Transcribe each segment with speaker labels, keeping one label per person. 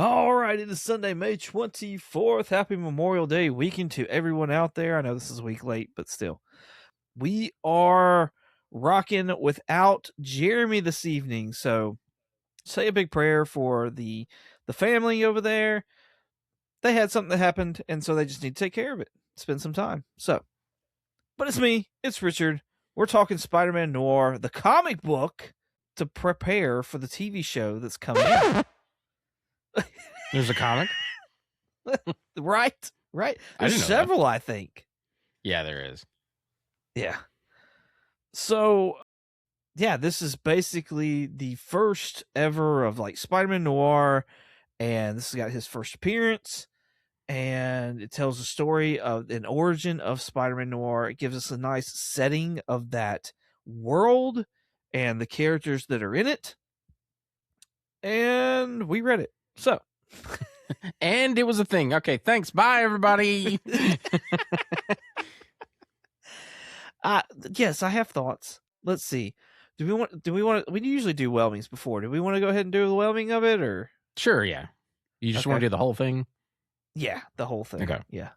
Speaker 1: All right, it is Sunday, May 24th. Happy Memorial Day weekend to everyone out there. I know this is a week late, but still. We are rocking without Jeremy this evening. So say a big prayer for the family over there. They had something that happened, and so they just need to take care of it. Spend some time. But it's me, it's Richard. We're talking Spider-Man Noir, the comic book, to prepare for the TV show that's coming out.
Speaker 2: There's a comic?
Speaker 1: Right.
Speaker 2: I
Speaker 1: There's
Speaker 2: didn't know
Speaker 1: several, I think.
Speaker 2: Yeah, there is.
Speaker 1: Yeah. So, yeah, this is basically the first ever of like Spider-Man Noir, and this has got his first appearance, and it tells the story of an origin of Spider-Man Noir. It gives us a nice setting of that world and the characters that are in it. And we read it. So,
Speaker 2: And it was a thing. Okay, thanks. Bye, everybody.
Speaker 1: Yes, I have thoughts. Let's see. We usually do whelmings before. Do we want to go ahead and do the whelming of it, or?
Speaker 2: Sure, yeah. You just want to do the whole thing?
Speaker 1: Yeah, the whole thing.
Speaker 2: Okay.
Speaker 1: Yeah.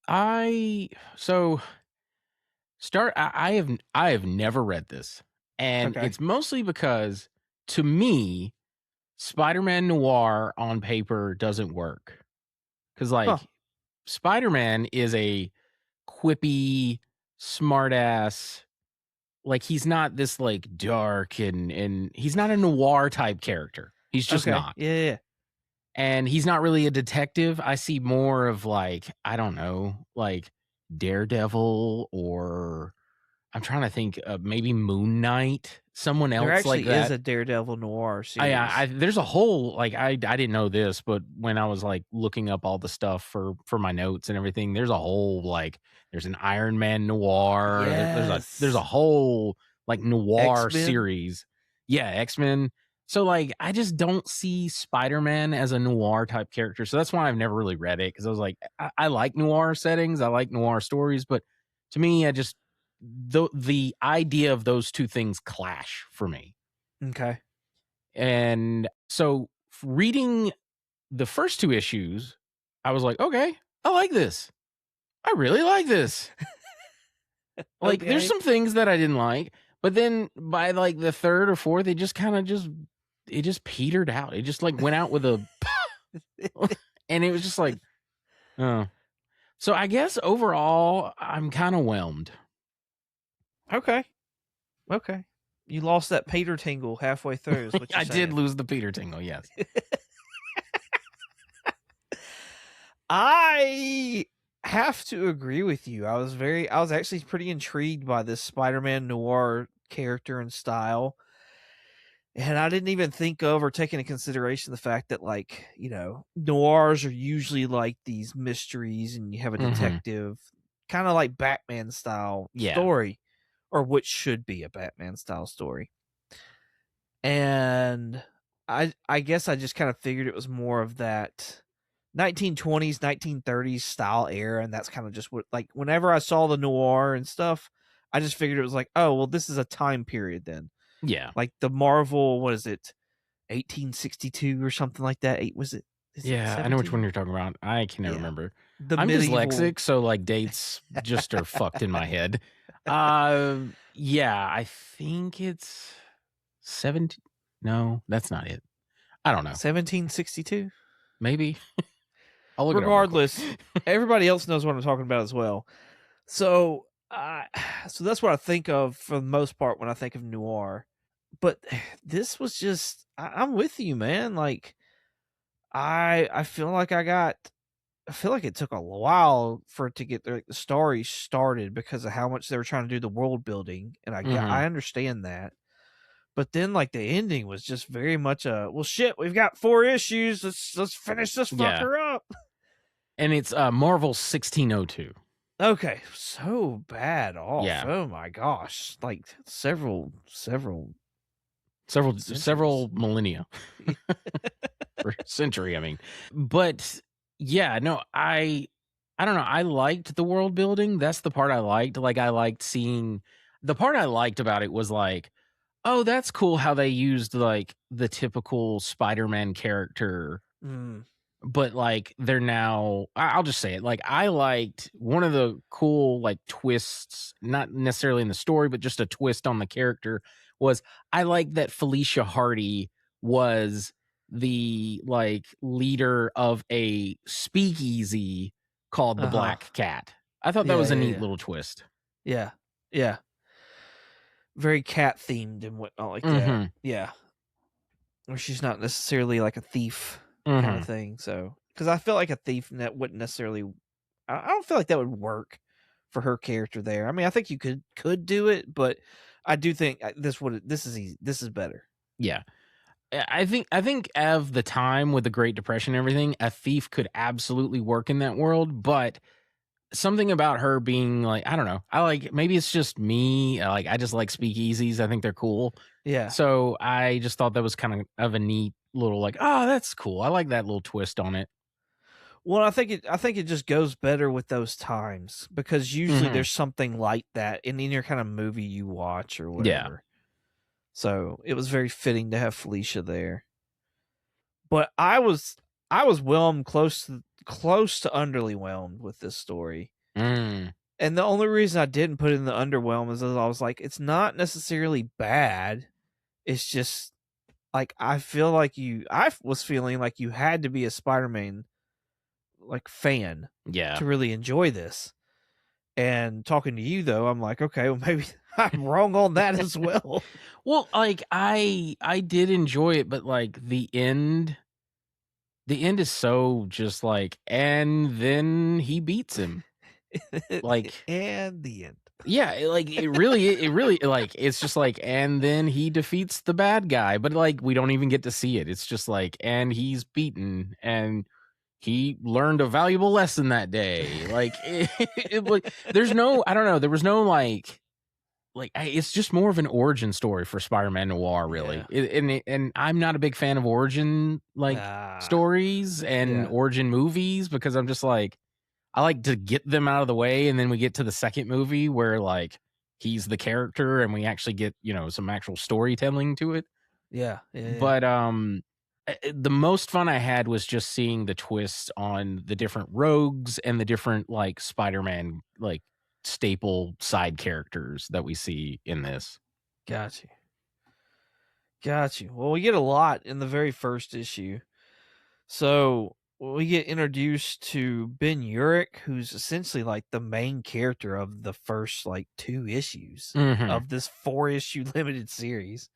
Speaker 2: I have never read this. And it's mostly because, to me, Spider-Man Noir on paper doesn't work. Because, Spider-Man is a quippy, smartass. Like, he's not this, dark and he's not a noir type character. He's just not.
Speaker 1: Yeah.
Speaker 2: And he's not really a detective. I see more of, I don't know, Daredevil, or I'm trying to think of maybe Moon Knight, someone else like that.
Speaker 1: There actually is a Daredevil Noir series.
Speaker 2: There's a whole, I didn't know this, but when I was looking up all the stuff for my notes and everything, there's a whole there's an Iron Man Noir.
Speaker 1: Yes.
Speaker 2: There's a whole noir
Speaker 1: X-Men.
Speaker 2: series. Yeah, X-Men. So I just don't see Spider-Man as a noir type character. So that's why I've never really read it, because I was like, I like noir settings, I like noir stories, but to me, the idea of those two things clash for me.
Speaker 1: Okay.
Speaker 2: And so reading the first two issues, I was like, okay, I like this. I really like this. There's some things that I didn't like, but then by the third or fourth, it just kind of it just petered out. It just went out with a, and it was just oh. So I guess overall, I'm kind of whelmed.
Speaker 1: Okay. You lost that Peter tingle halfway through. Is what you're
Speaker 2: I
Speaker 1: saying.
Speaker 2: did lose the Peter tingle, yes.
Speaker 1: I have to agree with you. I was actually pretty intrigued by this Spider-Man Noir character and style. And I didn't even think of or take into consideration the fact that, noirs are usually these mysteries, and you have a detective, kind of like Batman style story, or which should be a Batman style story. And I guess I just kind of figured it was more of that 1920s, 1930s style era, and that's kind of just what, whenever I saw the noir and stuff, I just figured it was oh, well, this is a time period then.
Speaker 2: Yeah.
Speaker 1: The Marvel, what is it, 1862 or something like that?
Speaker 2: Yeah, I know which one you're talking about. I can never remember. I'm
Speaker 1: medieval...
Speaker 2: dyslexic, so dates just are fucked in my head. Yeah, I think it's 17. No, that's not it. I don't know.
Speaker 1: 1762?
Speaker 2: Maybe. I'll look
Speaker 1: Regardless, everybody else knows what I'm talking about as well. So that's what I think of for the most part when I think of noir. But this was just, I'm with you, man. I feel like it took a while for it to get the story started because of how much they were trying to do the world building, and I understand that. But then the ending was just very much well, shit, we've got 4 issues. Let's finish this fucker up.
Speaker 2: And it's Marvel 1602.
Speaker 1: Okay, so bad off.
Speaker 2: Yeah.
Speaker 1: Oh my gosh, several
Speaker 2: millennia or century. I mean, but yeah, no, I don't know. I liked the world building. That's the part I liked. I liked seeing, the part I liked about it was oh, that's cool how they used like the typical Spider-Man character,
Speaker 1: Mm,
Speaker 2: but like they're now I'll just say it. Like I liked one of the cool like twists, not necessarily in the story, but just a twist on the character was I like that Felicia Hardy was the like leader of a speakeasy called the
Speaker 1: uh-huh.
Speaker 2: Black Cat. I thought that
Speaker 1: Yeah,
Speaker 2: was a
Speaker 1: yeah,
Speaker 2: neat
Speaker 1: yeah.
Speaker 2: little twist.
Speaker 1: Yeah. Yeah. Very cat themed and whatnot like that.
Speaker 2: Mhm.
Speaker 1: Yeah. Or she's not necessarily like a thief kind of
Speaker 2: Mhm.
Speaker 1: thing. So, because I feel like a thief net wouldn't necessarily. I don't feel like that would work for her character there. I mean, I think you could do it, but I do think this is easy. This is better.
Speaker 2: Yeah. I think of the time with the Great Depression and everything, a thief could absolutely work in that world, but something about her being like, I don't know. I like maybe it's just me. Like I just like speakeasies. I think they're cool.
Speaker 1: Yeah.
Speaker 2: So I just thought that was kind of a neat little like, oh, that's cool. I like that little twist on it.
Speaker 1: Well, I think it just goes better with those times because usually
Speaker 2: Hmm.
Speaker 1: there's something like that in any kind of movie you watch or
Speaker 2: Yeah.
Speaker 1: whatever. So it was very fitting to have Felicia there. But I was whelmed close to underwhelmed with this story.
Speaker 2: Mm,
Speaker 1: And the only reason I didn't put it in the underwhelm is that I was like, it's not necessarily bad. It's just like I was feeling like you had to be a Spider-Man like fan
Speaker 2: yeah.
Speaker 1: to really enjoy this. And talking to you though, I'm like, okay, well maybe I'm wrong on that as well.
Speaker 2: Well, like I did enjoy it, but like the end is so just like, and then he beats him. Like
Speaker 1: And the end.
Speaker 2: yeah, it really like it's just like and then he defeats the bad guy, but like we don't even get to see it. It's just like and he's beaten and he learned a valuable lesson that day. Like like there's no I don't know, there was no it's just more of an origin story for Spider-Man Noir really.
Speaker 1: Yeah.
Speaker 2: And I'm not a big fan of origin like
Speaker 1: Ah.
Speaker 2: stories and
Speaker 1: Yeah.
Speaker 2: origin movies because I'm just like I like to get them out of the way, and then we get to the second movie where like he's the character, and we actually get some actual storytelling to it.
Speaker 1: Yeah. Yeah. Yeah.
Speaker 2: But the most fun I had was just seeing the twists on the different rogues and the different like Spider-Man like staple side characters that we see in this.
Speaker 1: Got you. Got you. Well, we get a lot in the very first issue. So we get introduced to Ben Urich, who's essentially like the main character of the first like 2 issues
Speaker 2: Hmm.
Speaker 1: of this 4 issue limited series.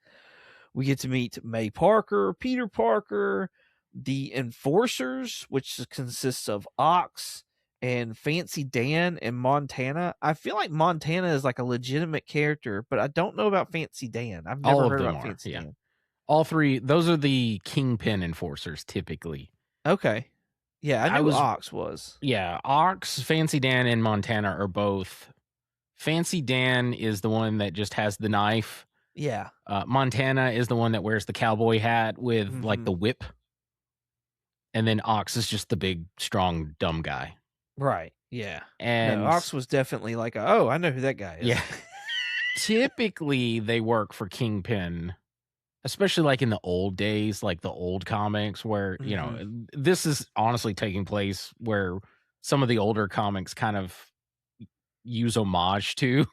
Speaker 1: We get to meet May Parker, Peter Parker, the Enforcers, which consists of Ox and Fancy Dan and Montana. I feel like Montana is like a legitimate character, but I don't know about Fancy Dan. I've
Speaker 2: All
Speaker 1: never
Speaker 2: of
Speaker 1: heard
Speaker 2: them
Speaker 1: about
Speaker 2: are,
Speaker 1: Fancy
Speaker 2: yeah.
Speaker 1: Dan.
Speaker 2: All three. Those are the Kingpin enforcers typically.
Speaker 1: Okay. Yeah, I
Speaker 2: I
Speaker 1: knew
Speaker 2: was
Speaker 1: Ox was.
Speaker 2: Yeah, Ox, Fancy Dan, and Montana are both. Fancy Dan is the one that just has the knife.
Speaker 1: Yeah.
Speaker 2: Montana is the one that wears the cowboy hat with like
Speaker 1: Mhm.
Speaker 2: the whip. And then Ox is just the big, strong, dumb guy.
Speaker 1: Right. Yeah. No,
Speaker 2: And
Speaker 1: Ox was definitely like, oh, I know who that guy is.
Speaker 2: yeah, typically they work for Kingpin, especially like in the old days, like the old comics where,
Speaker 1: Mhm.
Speaker 2: this is honestly taking place where some of the older comics kind of use homage to.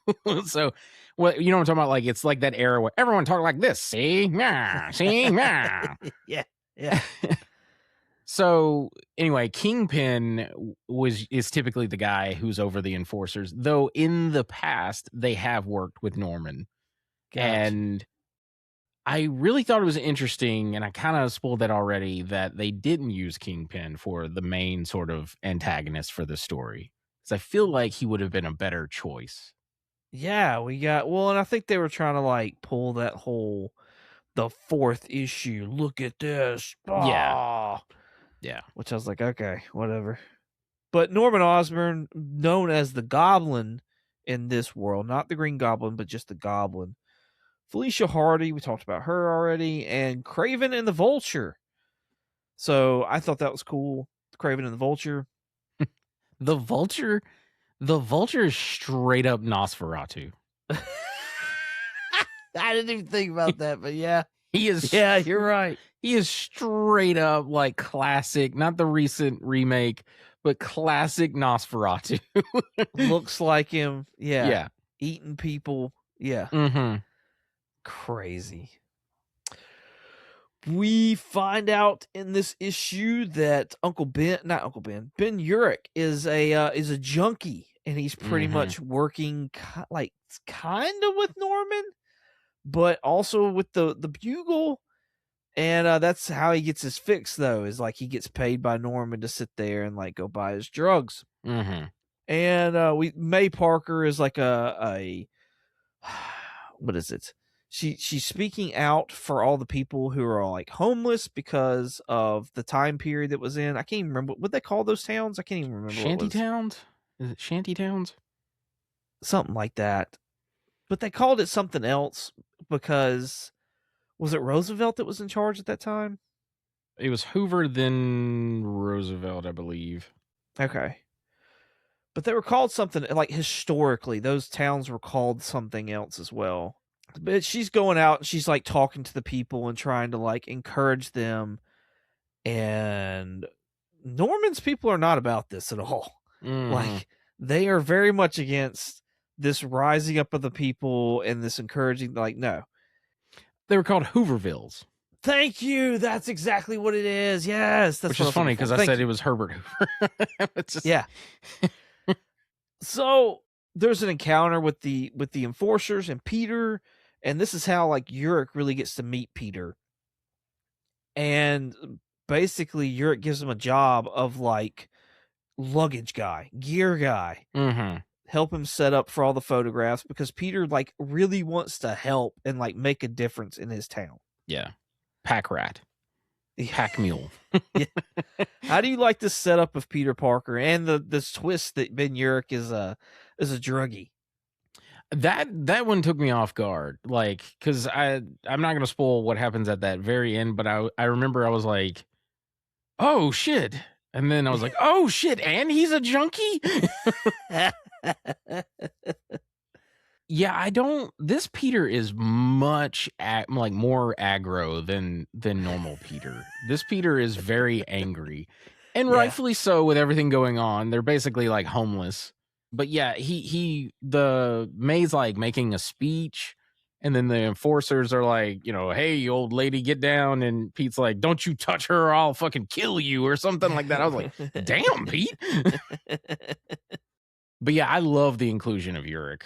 Speaker 2: So, well, you know what I'm talking about? Like, it's like that era where everyone talked like this. See? Yeah. See? Yeah.
Speaker 1: Yeah. Yeah.
Speaker 2: So anyway, Kingpin is typically the guy who's over the enforcers, though in the past they have worked with Norman.
Speaker 1: Gotcha.
Speaker 2: And I really thought it was interesting, and I kind of spoiled that already, that they didn't use Kingpin for the main sort of antagonist for the story. Because I feel like he would have been a better choice.
Speaker 1: Yeah, and I think they were trying to like pull that whole the fourth issue. Look at this.
Speaker 2: Yeah.
Speaker 1: Ah,
Speaker 2: Yeah.
Speaker 1: which I was like, okay, whatever. But Norman Osborn, known as the Goblin in this world, not the Green Goblin, but just the Goblin. Felicia Hardy, we talked about her already, and Craven and the Vulture. So I thought that was cool. Craven and the Vulture.
Speaker 2: The Vulture, the Vulture is straight up Nosferatu.
Speaker 1: I didn't even think about that, but yeah.
Speaker 2: He is
Speaker 1: Yeah, you're right.
Speaker 2: He is straight up like classic, not the recent remake, but classic Nosferatu.
Speaker 1: Looks like him. Yeah.
Speaker 2: Yeah.
Speaker 1: Eating people. Yeah.
Speaker 2: Mm-hmm.
Speaker 1: Crazy. We find out in this issue that Ben Urich is a junkie, and he's pretty much working kind of with Norman, but also with the Bugle, and that's how he gets his fix. Though is like he gets paid by Norman to sit there and like go buy his drugs, and May Parker is like a what is it? She's speaking out for all the people who are like homeless because of the time period that was in. I can't even remember what they call those towns. I can't even remember.
Speaker 2: Shanty towns? Is it shanty towns?
Speaker 1: Something like that. But they called it something else because was it Roosevelt that was in charge at that time?
Speaker 2: It was Hoover, then Roosevelt, I believe.
Speaker 1: Okay. But they were called something like historically, those towns were called something else as well. But she's going out and she's like talking to the people and trying to like encourage them. And Norman's people are not about this at all. Like they are very much against this rising up of the people and this encouraging, like, no.
Speaker 2: They were called Hoovervilles.
Speaker 1: Thank you. That's exactly what it is. Yes. That's
Speaker 2: which is funny because I said it was Herbert Hoover.
Speaker 1: Yeah. So there's an encounter with the enforcers and Peter, and this is how like Urich really gets to meet Peter. And basically Urich gives him a job of like luggage guy, gear guy. Help him set up for all the photographs because Peter like really wants to help and like make a difference in his town.
Speaker 2: Yeah. Pack rat. Pack mule.
Speaker 1: Yeah. How do you like this setup of Peter Parker and this twist that Ben Urich is a druggie?
Speaker 2: That one took me off guard, like, because I'm not gonna spoil what happens at that very end, but I remember I was like, oh shit, and then I was like, oh shit, and he's a junkie. Yeah, I don't. This Peter is much like more aggro than normal Peter. This Peter is very angry, and rightfully so with everything going on. They're basically like homeless. But yeah, the May's like making a speech, and then the enforcers are like, you know, hey, you old lady, get down. And Pete's like, don't you touch her or I'll fucking kill you or something like that. I was like, damn, Pete. But yeah, I love the inclusion of Urich.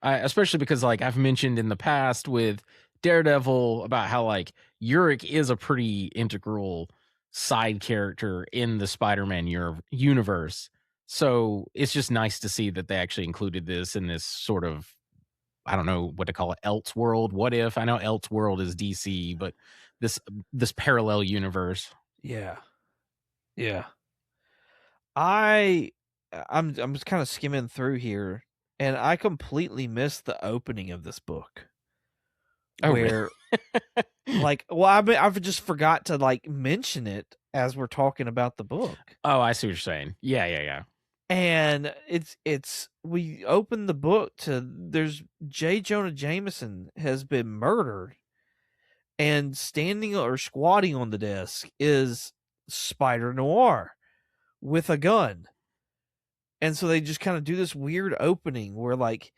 Speaker 2: Especially because like I've mentioned in the past with Daredevil about how like Urich is a pretty integral side character in the Spider-Man universe. So it's just nice to see that they actually included this in this sort of, I don't know what to call it, Elseworld. What if? I know Elseworld is DC, but this parallel universe.
Speaker 1: Yeah. Yeah. I'm just kind of skimming through here, and I completely missed the opening of this book.
Speaker 2: Oh, where,
Speaker 1: really? Like, well, I've just forgot to like mention it as we're talking about the book.
Speaker 2: Oh, I see what you're saying. Yeah.
Speaker 1: And we open the book to there's J. Jonah Jameson has been murdered, and standing or squatting on the desk is Spider Noir with a gun. And so they just kind of do this weird opening where like,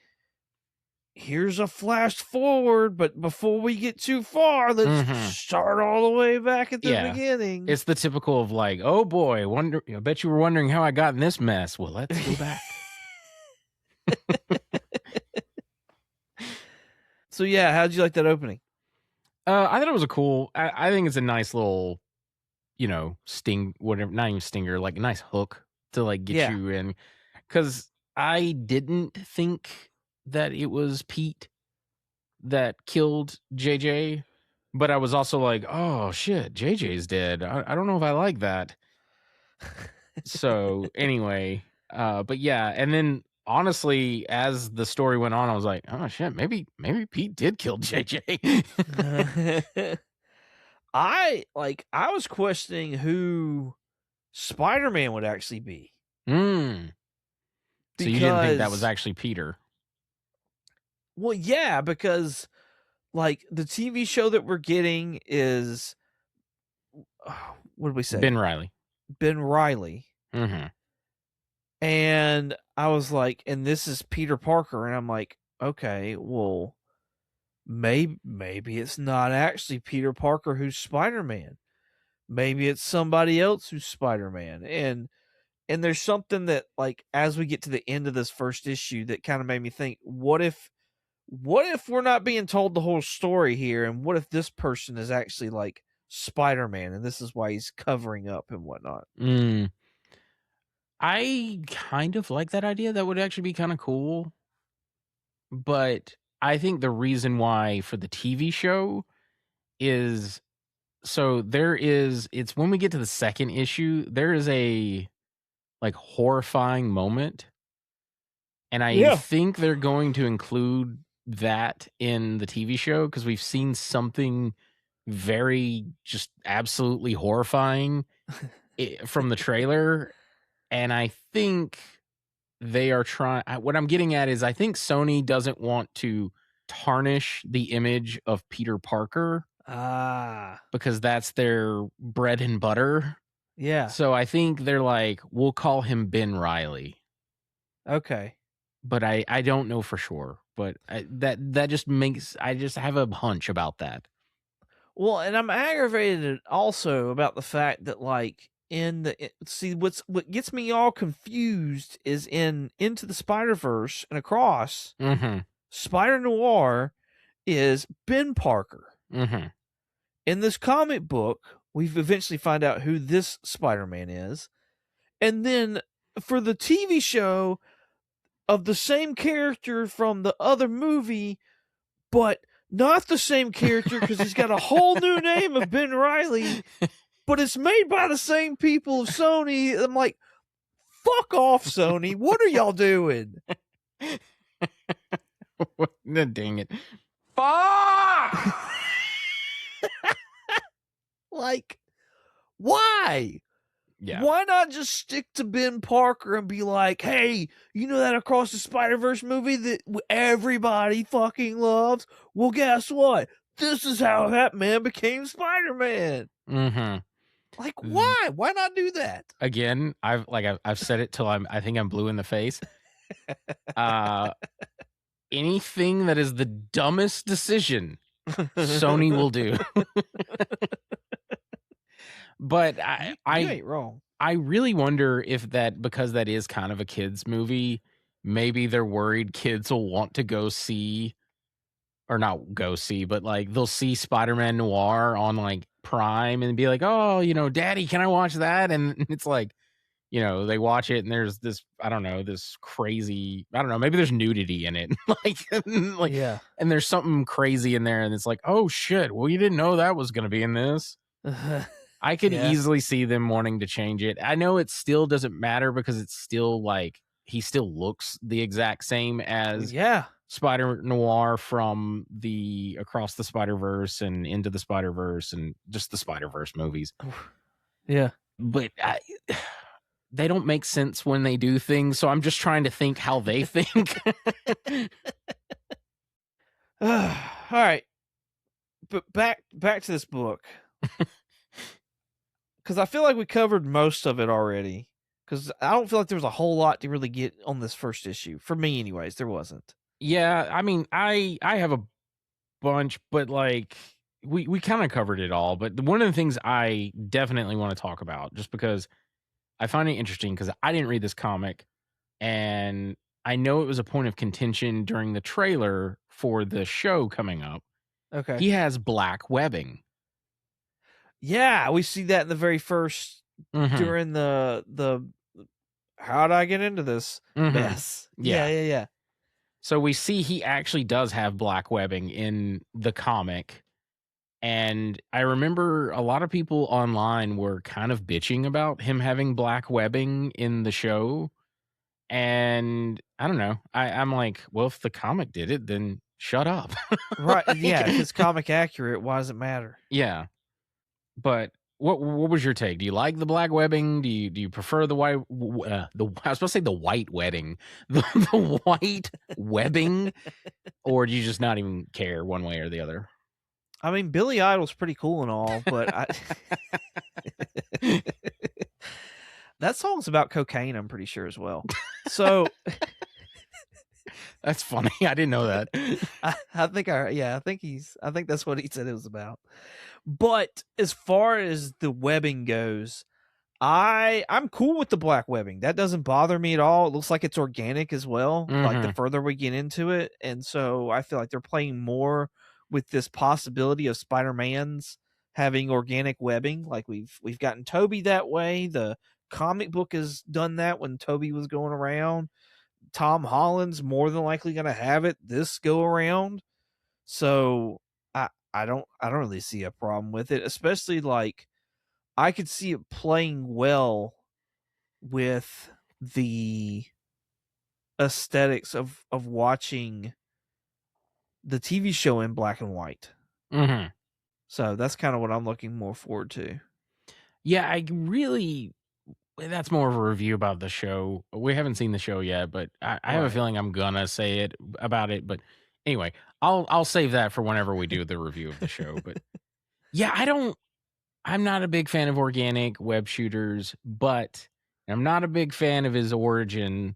Speaker 1: here's a flash forward, but before we get too far, let's start all the way back at the beginning.
Speaker 2: It's the typical of like, oh boy, I bet you were wondering how I got in this mess. Well, let's go back.
Speaker 1: So yeah, how'd you like that opening?
Speaker 2: I thought it was a cool. I think it's a nice little, you know, whatever, not even stinger, like a nice hook to like get you in. Because I didn't think that it was Pete that killed JJ, but I was also like, oh shit, JJ's dead. I don't know if I like that. So anyway, but yeah, and then honestly, as the story went on, I was like, oh shit, maybe Pete did kill JJ.
Speaker 1: I was questioning who Spider-Man would actually be.
Speaker 2: So you didn't think that was actually Peter?
Speaker 1: Well, yeah, because like the TV show that we're getting is what did we say?
Speaker 2: Ben Riley.
Speaker 1: Ben Riley.
Speaker 2: Mm-hmm.
Speaker 1: And I was like, and this is Peter Parker, and I'm like, okay, well, maybe it's not actually Peter Parker who's Spider-Man. Maybe it's somebody else who's Spider-Man. And there's something that, like, as we get to the end of this first issue that kind of made me think, what if we're not being told the whole story here, and what if this person is actually like Spider-Man and this is why he's covering up and whatnot?
Speaker 2: I kind of like that idea. That would actually be kind of cool. But I think the reason why for the TV show is it's when we get to the second issue, there is a like horrifying moment. And I think they're going to include that in the TV show because we've seen something very just absolutely horrifying from the trailer. And I think they are trying. What I'm getting at is I think Sony doesn't want to tarnish the image of Peter Parker. Because that's their bread and butter.
Speaker 1: Yeah.
Speaker 2: So I think they're like, we'll call him Ben Riley.
Speaker 1: Okay.
Speaker 2: But I don't know for sure. But that just makes, I just have a hunch about that.
Speaker 1: Well, and I'm aggravated also about the fact that, like, what gets me all confused is Into the Spider-Verse and Across, Spider-Noir is Ben Parker. In this comic book, we've eventually find out who this Spider-Man is. And then for the TV show of the same character from the other movie, but not the same character because he's got a whole new name of Ben Riley, but it's made by the same people of Sony. I'm like, fuck off, Sony. What are y'all doing?
Speaker 2: Dang it. Fuck!
Speaker 1: Like, why?
Speaker 2: Yeah.
Speaker 1: Why not just stick to Ben Parker and be like, hey, you know that Across the Spider-Verse movie that everybody fucking loves? Well, guess what? This is how that man became Spider-Man. Like, why? Why not do that?
Speaker 2: Again, I've said it till I think I'm blue in the face. Anything that is the dumbest decision, Sony will do. But
Speaker 1: you ain't wrong.
Speaker 2: I really wonder if that, because that is kind of a kids movie, maybe they're worried kids will want to go see, or not go see, but like they'll see Spider-Man Noir on like Prime and be like, oh, Daddy, can I watch that? And it's like, they watch it and there's this, I don't know, this crazy, I don't know, maybe there's nudity in it. like,
Speaker 1: yeah.
Speaker 2: And there's something crazy in there and it's like, oh shit, well, you didn't know that was going to be in this. I could easily see them wanting to change it. I know it still doesn't matter because it's still like, he still looks the exact same as Spider Noir from the Across the Spider-Verse and Into the Spider-Verse and just the Spider-Verse movies.
Speaker 1: Yeah.
Speaker 2: But they don't make sense when they do things, so I'm just trying to think how they think.
Speaker 1: All right. But back to this book. Because I feel like we covered most of it already. Because I don't feel like there was a whole lot to really get on this first issue. For me, anyways, there wasn't.
Speaker 2: Yeah, I mean, I have a bunch, but like, we kind of covered it all. But one of the things I definitely want to talk about, just because I find it interesting, because I didn't read this comic, and I know it was a point of contention during the trailer for the show coming up.
Speaker 1: Okay.
Speaker 2: He has black webbing.
Speaker 1: Yeah, we see that in the very first during the how'd I get into this mess? Yeah.
Speaker 2: So we see he actually does have black webbing in the comic. And I remember a lot of people online were kind of bitching about him having black webbing in the show. And I don't know. I'm like, well, if the comic did it, then shut up.
Speaker 1: Right. Yeah. If it's comic accurate, why does it matter?
Speaker 2: Yeah. But what was your take? Do you like the black webbing? Do you prefer the white? I was supposed to say the white wedding, the white webbing, Or do you just not even care one way or the other?
Speaker 1: I mean, Billy Idol's pretty cool and all, but that song's about cocaine, I'm pretty sure as well. So
Speaker 2: That's funny. I didn't know that.
Speaker 1: I think I think that's what he said it was about. But as far as the webbing goes, I'm cool with the black webbing. That doesn't bother me at all. It looks like it's organic as well, like the
Speaker 2: Mhm.
Speaker 1: further we get into it. And so I feel like they're playing more with this possibility of Spider-Man's having organic webbing. Like we've gotten Toby that way. The comic book has done that when Toby was going around. Tom Holland's more than likely going to have it this go around. So I don't really see a problem with it, especially like I could see it playing well with the aesthetics of watching the TV show in black and white.
Speaker 2: Mhm.
Speaker 1: So that's kind of what I'm looking more forward to.
Speaker 2: Yeah, I really that's more of a review about the show. We haven't seen the show yet, but I have a
Speaker 1: Right.
Speaker 2: feeling I'm gonna say it about it. But anyway, I'll save that for whenever we do the review of the show. But yeah, I'm not a big fan of organic web shooters, but I'm not a big fan of his origin,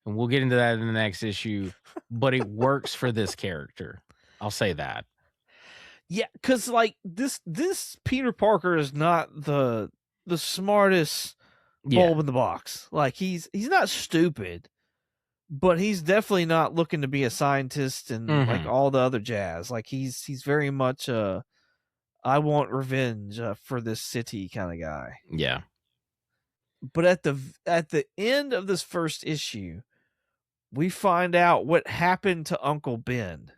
Speaker 2: and we'll get into that in the next issue. But it works for this character. I'll say that.
Speaker 1: Yeah, cuz like this Peter Parker is not the smartest
Speaker 2: Yeah.
Speaker 1: bulb in the box. Like he's not stupid, but he's definitely not looking to be a scientist and like
Speaker 2: Mhm.
Speaker 1: all the other jazz. Like he's very much I want revenge for this city kind of guy.
Speaker 2: Yeah.
Speaker 1: But at the end of this first issue, we find out what happened to Uncle Ben.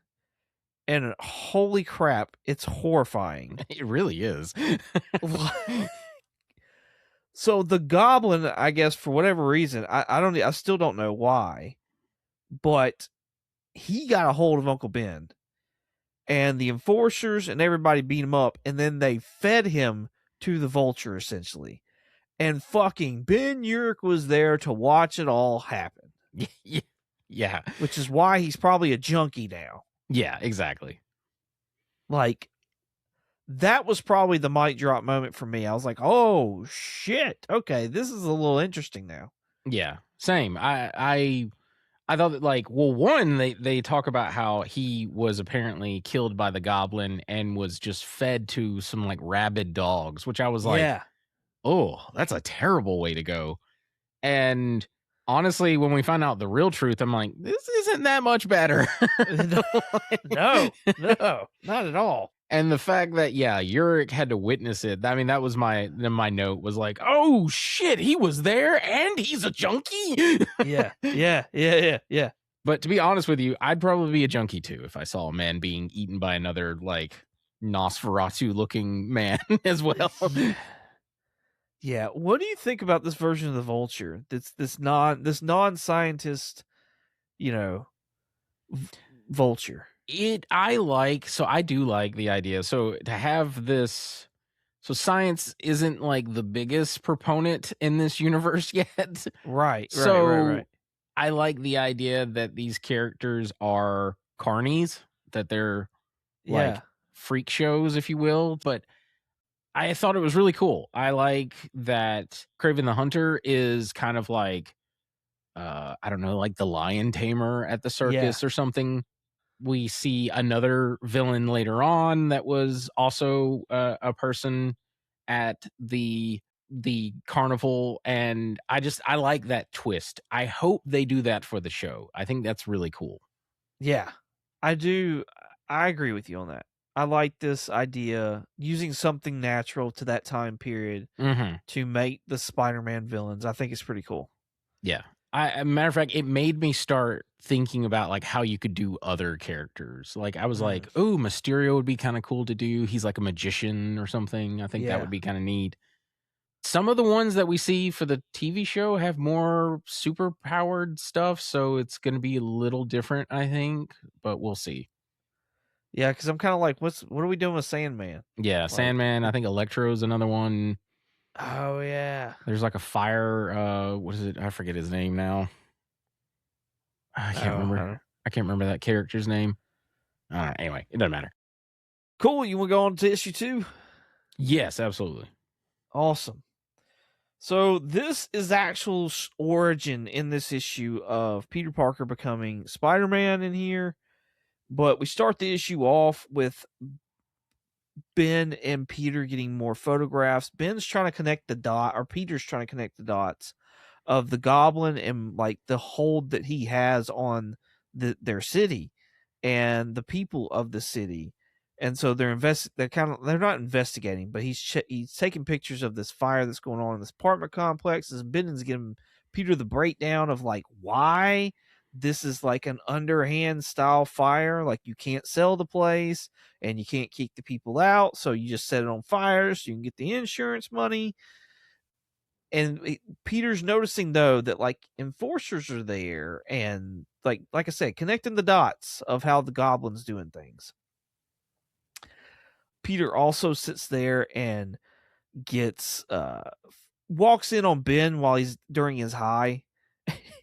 Speaker 1: And holy crap, it's horrifying.
Speaker 2: It really is.
Speaker 1: So the goblin, I guess for whatever reason, I still don't know why, but he got a hold of Uncle Ben and the enforcers and everybody beat him up and then they fed him to the vulture essentially. And fucking Ben Urich was there to watch it all happen,
Speaker 2: Yeah.
Speaker 1: which is why he's probably a junkie now.
Speaker 2: Yeah, exactly.
Speaker 1: Like that was probably the mic drop moment for me. I was like, "Oh shit. Okay, this is a little interesting now."
Speaker 2: Yeah, same. I thought that like, well, one, they talk about how he was apparently killed by the goblin and was just fed to some like rabid dogs, which I was like,
Speaker 1: Yeah.
Speaker 2: oh, that's a terrible way to go. And honestly, when we find out the real truth, I'm like, this isn't that much better.
Speaker 1: No, no, not at all.
Speaker 2: And the fact that, yeah, Uric had to witness it. I mean, that was my note was like, oh shit, he was there and he's a junkie.
Speaker 1: Yeah, yeah, yeah, yeah, yeah.
Speaker 2: But to be honest with you, I'd probably be a junkie too if I saw a man being eaten by another like Nosferatu looking man as well.
Speaker 1: Yeah. What do you think about this version of the Vulture? This non scientist, you know, Vulture.
Speaker 2: I do like the idea. So to have this, so science isn't like the biggest proponent in this universe yet.
Speaker 1: Right, right, right,
Speaker 2: So
Speaker 1: right.
Speaker 2: I like the idea that these characters are carnies, that they're like
Speaker 1: Yeah,
Speaker 2: freak shows, if you will. But I thought it was really cool. I like that Craven the Hunter is kind of like, I don't know, like the lion tamer at the
Speaker 1: yeah,
Speaker 2: circus or something. We see another villain later on that was also a person at the carnival, and I like that twist. I hope they do that for the show. I think that's really cool.
Speaker 1: yeah. I do. I agree with you on that. I like this idea using something natural to that time period
Speaker 2: Mhm.
Speaker 1: to make the Spider-Man villains. I think it's pretty cool.
Speaker 2: Yeah. A matter of fact, it made me start thinking about like how you could do other characters. Like I was
Speaker 1: Mm,
Speaker 2: like, "Oh, Mysterio would be kind of cool to do. He's like a magician or something. I think that
Speaker 1: yeah,
Speaker 2: would be kind of neat." Some of the ones that we see for the TV show have more super powered stuff, so it's going to be a little different, I think, but we'll see.
Speaker 1: yeah. Because I'm kind of like, what are we doing with Sandman?
Speaker 2: Yeah,
Speaker 1: Like,
Speaker 2: Sandman, I think Electro's another one.
Speaker 1: oh yeah,
Speaker 2: There's like a fire what is it? I forget his name now. I can't
Speaker 1: oh,
Speaker 2: remember. I can't remember that character's name. Anyway, it doesn't matter.
Speaker 1: Cool. You want to go on to issue 2?
Speaker 2: Yes, absolutely.
Speaker 1: Awesome. So this is the actual origin in this issue of Peter Parker becoming Spider-Man in here. But we start the issue off with Ben and Peter getting more photographs. Ben's trying to connect the dot, or Peter's trying to connect the dots of the Goblin and like the hold that he has on their city and the people of the city. And so they're not investigating, but he's taking pictures of this fire that's going on in this apartment complex. As Ben's giving Peter the breakdown of like why this is like an underhand style fire. Like you can't sell the place and you can't keep the people out, so you just set it on fire so you can get the insurance money. And Peter's noticing though that like enforcers are there, and like I said, connecting the dots of how the Goblin's doing things. Peter also sits there and gets walks in on Ben while he's during his high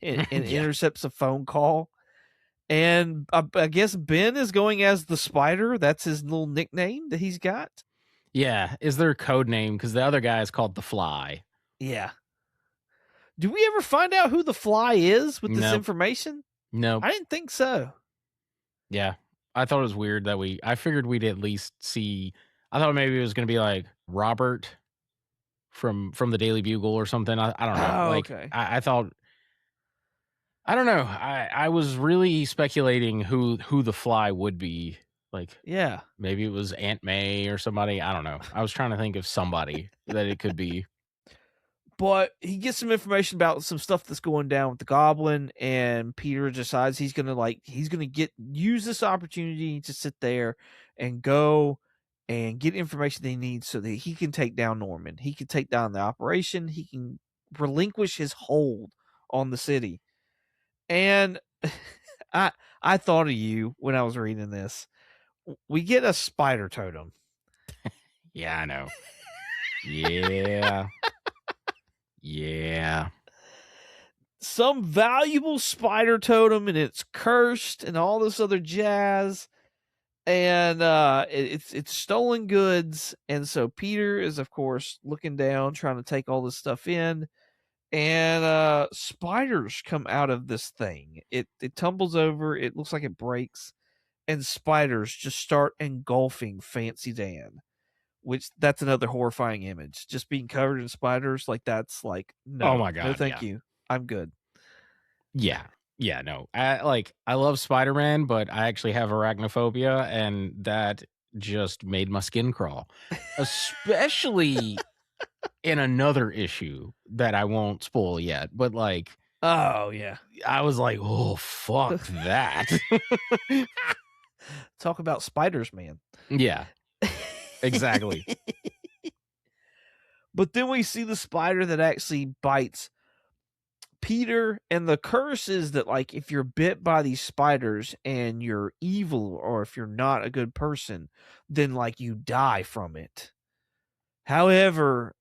Speaker 1: and intercepts a phone call. And I guess Ben is going as the Spider. That's his little nickname that he's got.
Speaker 2: Yeah, is their code name, because the other guy is called the Fly.
Speaker 1: Yeah. Do we ever find out who the Fly is with this information?
Speaker 2: No.
Speaker 1: I didn't think so.
Speaker 2: Yeah. I thought it was weird that I figured we'd at least see, I thought maybe it was going to be like Robert from the Daily Bugle or something. I don't know.
Speaker 1: Oh,
Speaker 2: like,
Speaker 1: okay.
Speaker 2: I thought, I don't know. I was really speculating who the Fly would be. Like,
Speaker 1: yeah,
Speaker 2: maybe it was Aunt May or somebody. I don't know. I was trying to think of somebody that it could be.
Speaker 1: But he gets some information about some stuff that's going down with the Goblin, and Peter decides he's gonna use this opportunity to sit there and go and get information they need so that he can take down Norman. He can take down the operation. He can relinquish his hold on the city. And I thought of you when I was reading this. We get a spider totem.
Speaker 2: Yeah, I know. Yeah. Yeah.
Speaker 1: Some valuable spider totem, and it's cursed and all this other jazz. And it's stolen goods. And so Peter is, of course, looking down, trying to take all this stuff in. And spiders come out of this thing. It tumbles over. It looks like it breaks. And spiders just start engulfing Fancy Dan. Which that's another horrifying image. Just being covered in spiders, like that's like no.
Speaker 2: Oh my God,
Speaker 1: no, thank you. I'm good.
Speaker 2: Yeah, no. I love Spider-Man, but I actually have arachnophobia, and that just made my skin crawl. Especially in another issue that I won't spoil yet. But like,
Speaker 1: oh yeah,
Speaker 2: I was like, oh fuck that.
Speaker 1: Talk about spiders, man.
Speaker 2: Yeah. Exactly.
Speaker 1: But then we see the spider that actually bites Peter, and the curse is that like if you're bit by these spiders and you're evil, or if you're not a good person, then like you die from it. However,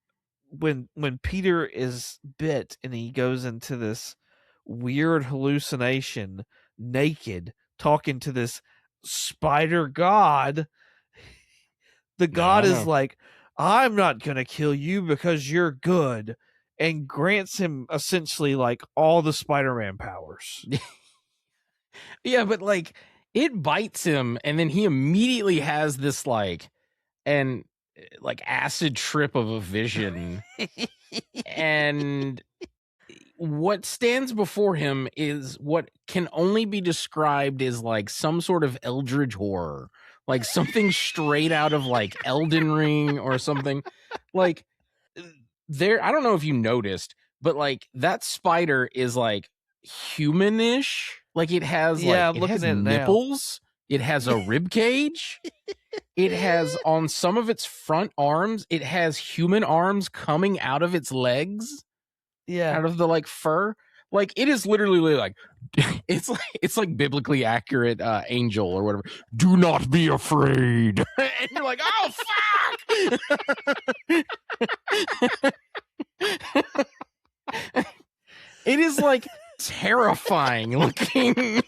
Speaker 1: when Peter is bit and he goes into this weird hallucination naked talking to this spider god, the god is like, I'm not going to kill you because you're good, and grants him essentially like all the Spider-Man powers.
Speaker 2: Yeah, but like it bites him, and then he immediately has this like acid trip of a vision. And what stands before him is what can only be described as like some sort of eldritch horror. Like something straight out of like Elden Ring or something. Like I don't know if you noticed, but like that spider is like humanish. Like it has
Speaker 1: I'm looking at it
Speaker 2: nipples.
Speaker 1: Now.
Speaker 2: It has a rib cage. It has on some of its front arms, it has human arms coming out of its legs.
Speaker 1: Yeah.
Speaker 2: Out of the like fur. Like it is literally like it's like biblically accurate angel or whatever. Do not be afraid. And you're like, oh fuck. It is like terrifying looking.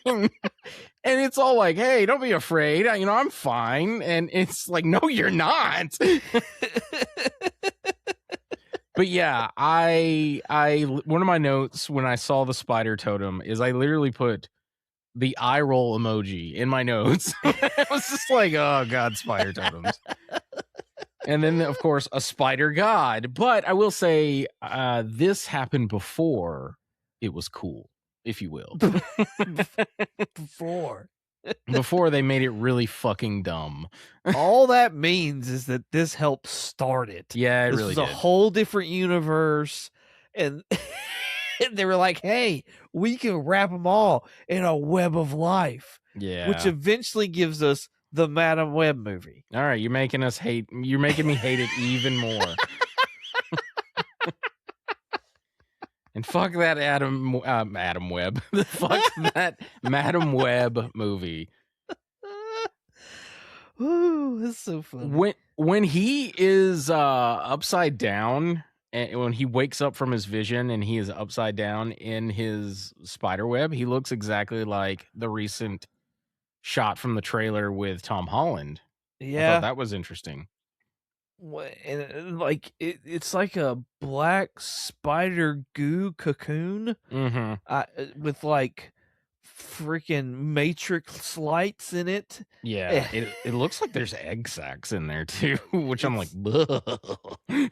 Speaker 2: it's all like, hey, don't be afraid. I'm fine. And it's like, no, you're not. But yeah, one of my notes when I saw the spider totem is I literally put the eye roll emoji in my notes. I was just like, oh God, spider totems. And then, of course, a spider god. But I will say, this happened before it was cool, if you will. Before they made it really fucking dumb.
Speaker 1: All that means is that this helped start it.
Speaker 2: Yeah, it
Speaker 1: this
Speaker 2: really
Speaker 1: was
Speaker 2: did.
Speaker 1: a whole different universe, and they were like, "Hey, we can wrap them all in a web of life."
Speaker 2: Yeah,
Speaker 1: which eventually gives us the Madam Web movie.
Speaker 2: All right, you're making me hate it even more. And fuck that Adam Webb. Fuck that Madam Web movie.
Speaker 1: Ooh, that's so funny.
Speaker 2: When he is upside down, and when he wakes up from his vision and he is upside down in his spider web, he looks exactly like the recent shot from the trailer with Tom Holland.
Speaker 1: Yeah,
Speaker 2: I thought that was interesting.
Speaker 1: And like it's like a black spider goo cocoon, with like freaking matrix lights in it.
Speaker 2: Yeah, it looks like there's egg sacs in there too, which I'm like,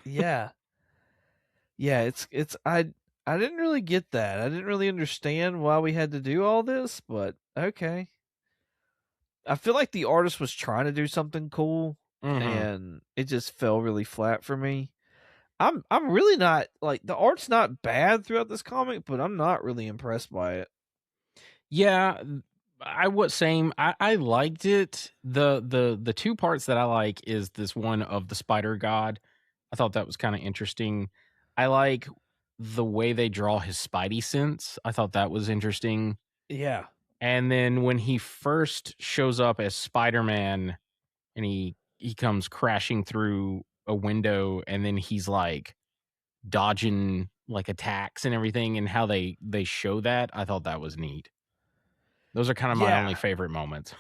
Speaker 1: yeah, it's I didn't really get that. I didn't really understand why we had to do all this, but okay. I feel like the artist was trying to do something cool, and it just fell really flat for me. I'm really not like, the art's not bad throughout this comic, but I'm not really impressed by it.
Speaker 2: Yeah, I was same. I liked it. The two parts that I like is this one of the spider god. I thought that was kind of interesting. I like the way they draw his spidey sense. I thought that was interesting.
Speaker 1: Yeah.
Speaker 2: And then when he first shows up as Spider-Man and he comes crashing through a window and then he's like dodging like attacks and everything, and how they show that, I thought that was neat. Those are kind of my only favorite moments.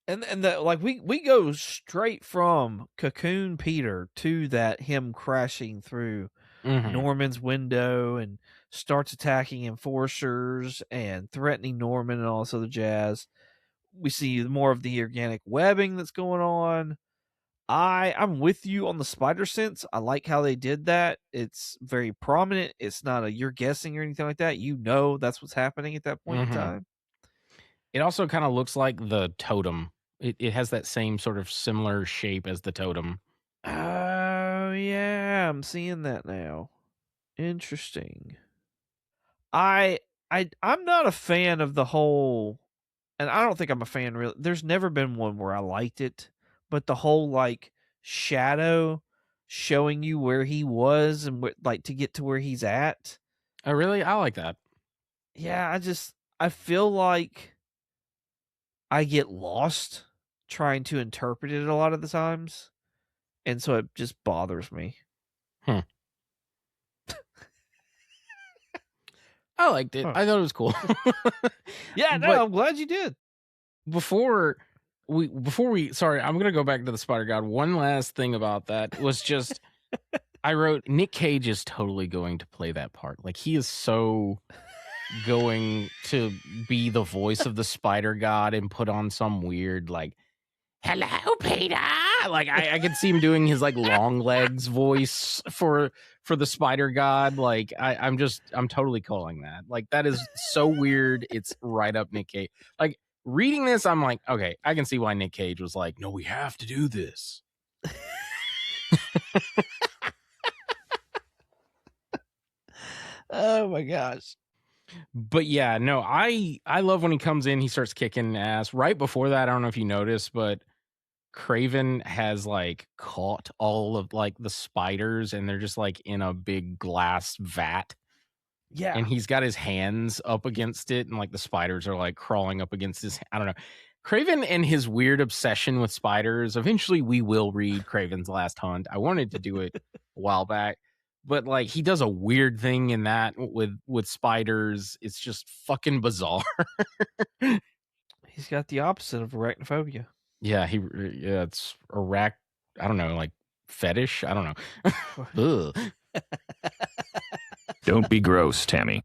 Speaker 1: And that, like, we go straight from Cocoon Peter to that him crashing through Norman's window and starts attacking enforcers and threatening Norman and all this other jazz. We see more of the organic webbing that's going on. I'm with you on the spider sense. I like how they did that. It's very prominent. It's not a you're guessing or anything like that. You know that's what's happening at that point in time.
Speaker 2: It also kind of looks like the totem. It has that same sort of similar shape as the totem.
Speaker 1: Oh yeah, I'm seeing that now. Interesting. I'm not a fan of the whole, and I don't think I'm a fan really. There's never been one where I liked it, but the whole like shadow showing you where he was and like to get to where he's at.
Speaker 2: Oh really? I like that.
Speaker 1: Yeah, I feel like I get lost trying to interpret it a lot of the times, and so it just bothers me.
Speaker 2: I liked it. I thought it was cool.
Speaker 1: Yeah, no, I'm glad you did.
Speaker 2: Before we sorry, I'm gonna go back to the Spider God. One last thing about that was just I wrote Nick Cage is totally going to play that part. Like he is so going to be the voice of the Spider God and put on some weird like, hello Peter. Like I could see him doing his like long legs voice for the Spider God. Like I'm totally calling that. Like that is so weird. It's right up Nick Cage. Like reading this, I'm like, okay, I can see why Nick Cage was like, no, we have to do this.
Speaker 1: Oh my gosh.
Speaker 2: But yeah, no, I love when he comes in, he starts kicking ass. Right before that, I don't know if you noticed, but Craven has like caught all of like the spiders and they're just like in a big glass vat.
Speaker 1: Yeah.
Speaker 2: And he's got his hands up against it and like the spiders are like crawling up against his, I don't know. Craven and his weird obsession with spiders. Eventually we will read Craven's Last Hunt. I wanted to do it a while back, but like he does a weird thing in that with spiders. It's just fucking bizarre.
Speaker 1: He's got the opposite of arachnophobia.
Speaker 2: Yeah, it's I don't know, like fetish. I don't know. Ugh.
Speaker 3: Don't be gross, Tammy.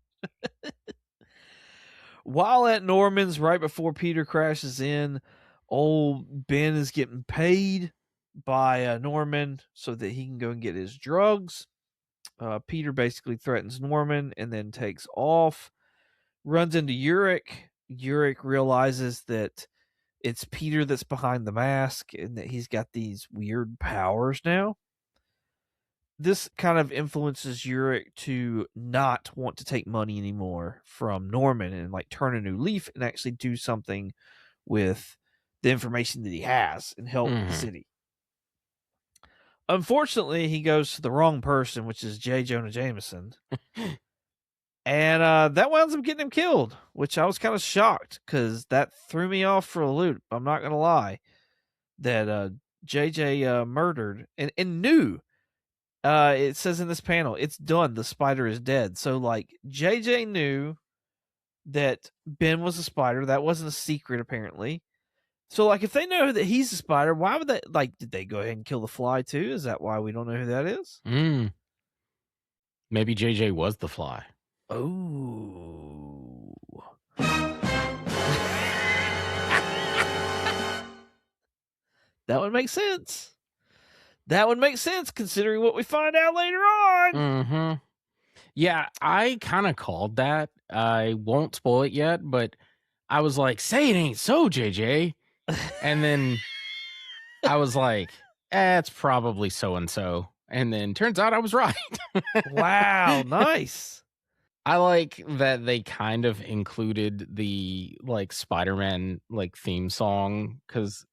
Speaker 1: While at Norman's, right before Peter crashes in, old Ben is getting paid by Norman so that he can go and get his drugs. Peter basically threatens Norman and then takes off, runs into Uric. Uric realizes that it's Peter that's behind the mask and that he's got these weird powers now. This kind of influences Uric to not want to take money anymore from Norman and like turn a new leaf and actually do something with the information that he has and help the city. Unfortunately, he goes to the wrong person, which is J. Jonah Jameson. And that winds up getting him killed, which I was kind of shocked because that threw me off for a loop. I'm not going to lie. That JJ murdered and knew. It says in this panel, it's done. The spider is dead. So, like, JJ knew that Ben was a spider. That wasn't a secret, apparently. So, like, if they know that he's a spider, why would they, like, did they go ahead and kill the fly, too? Is that why we don't know who that is?
Speaker 2: Maybe JJ was the fly.
Speaker 1: Oh. That would make sense. That would make sense considering what we find out later on.
Speaker 2: Yeah, I kind of called that. I won't spoil it yet, but I was like, say it ain't so, JJ. And then I was like, it's probably so-and-so. And then turns out I was right.
Speaker 1: Wow, nice.
Speaker 2: I like that they kind of included the like Spider-Man like theme song because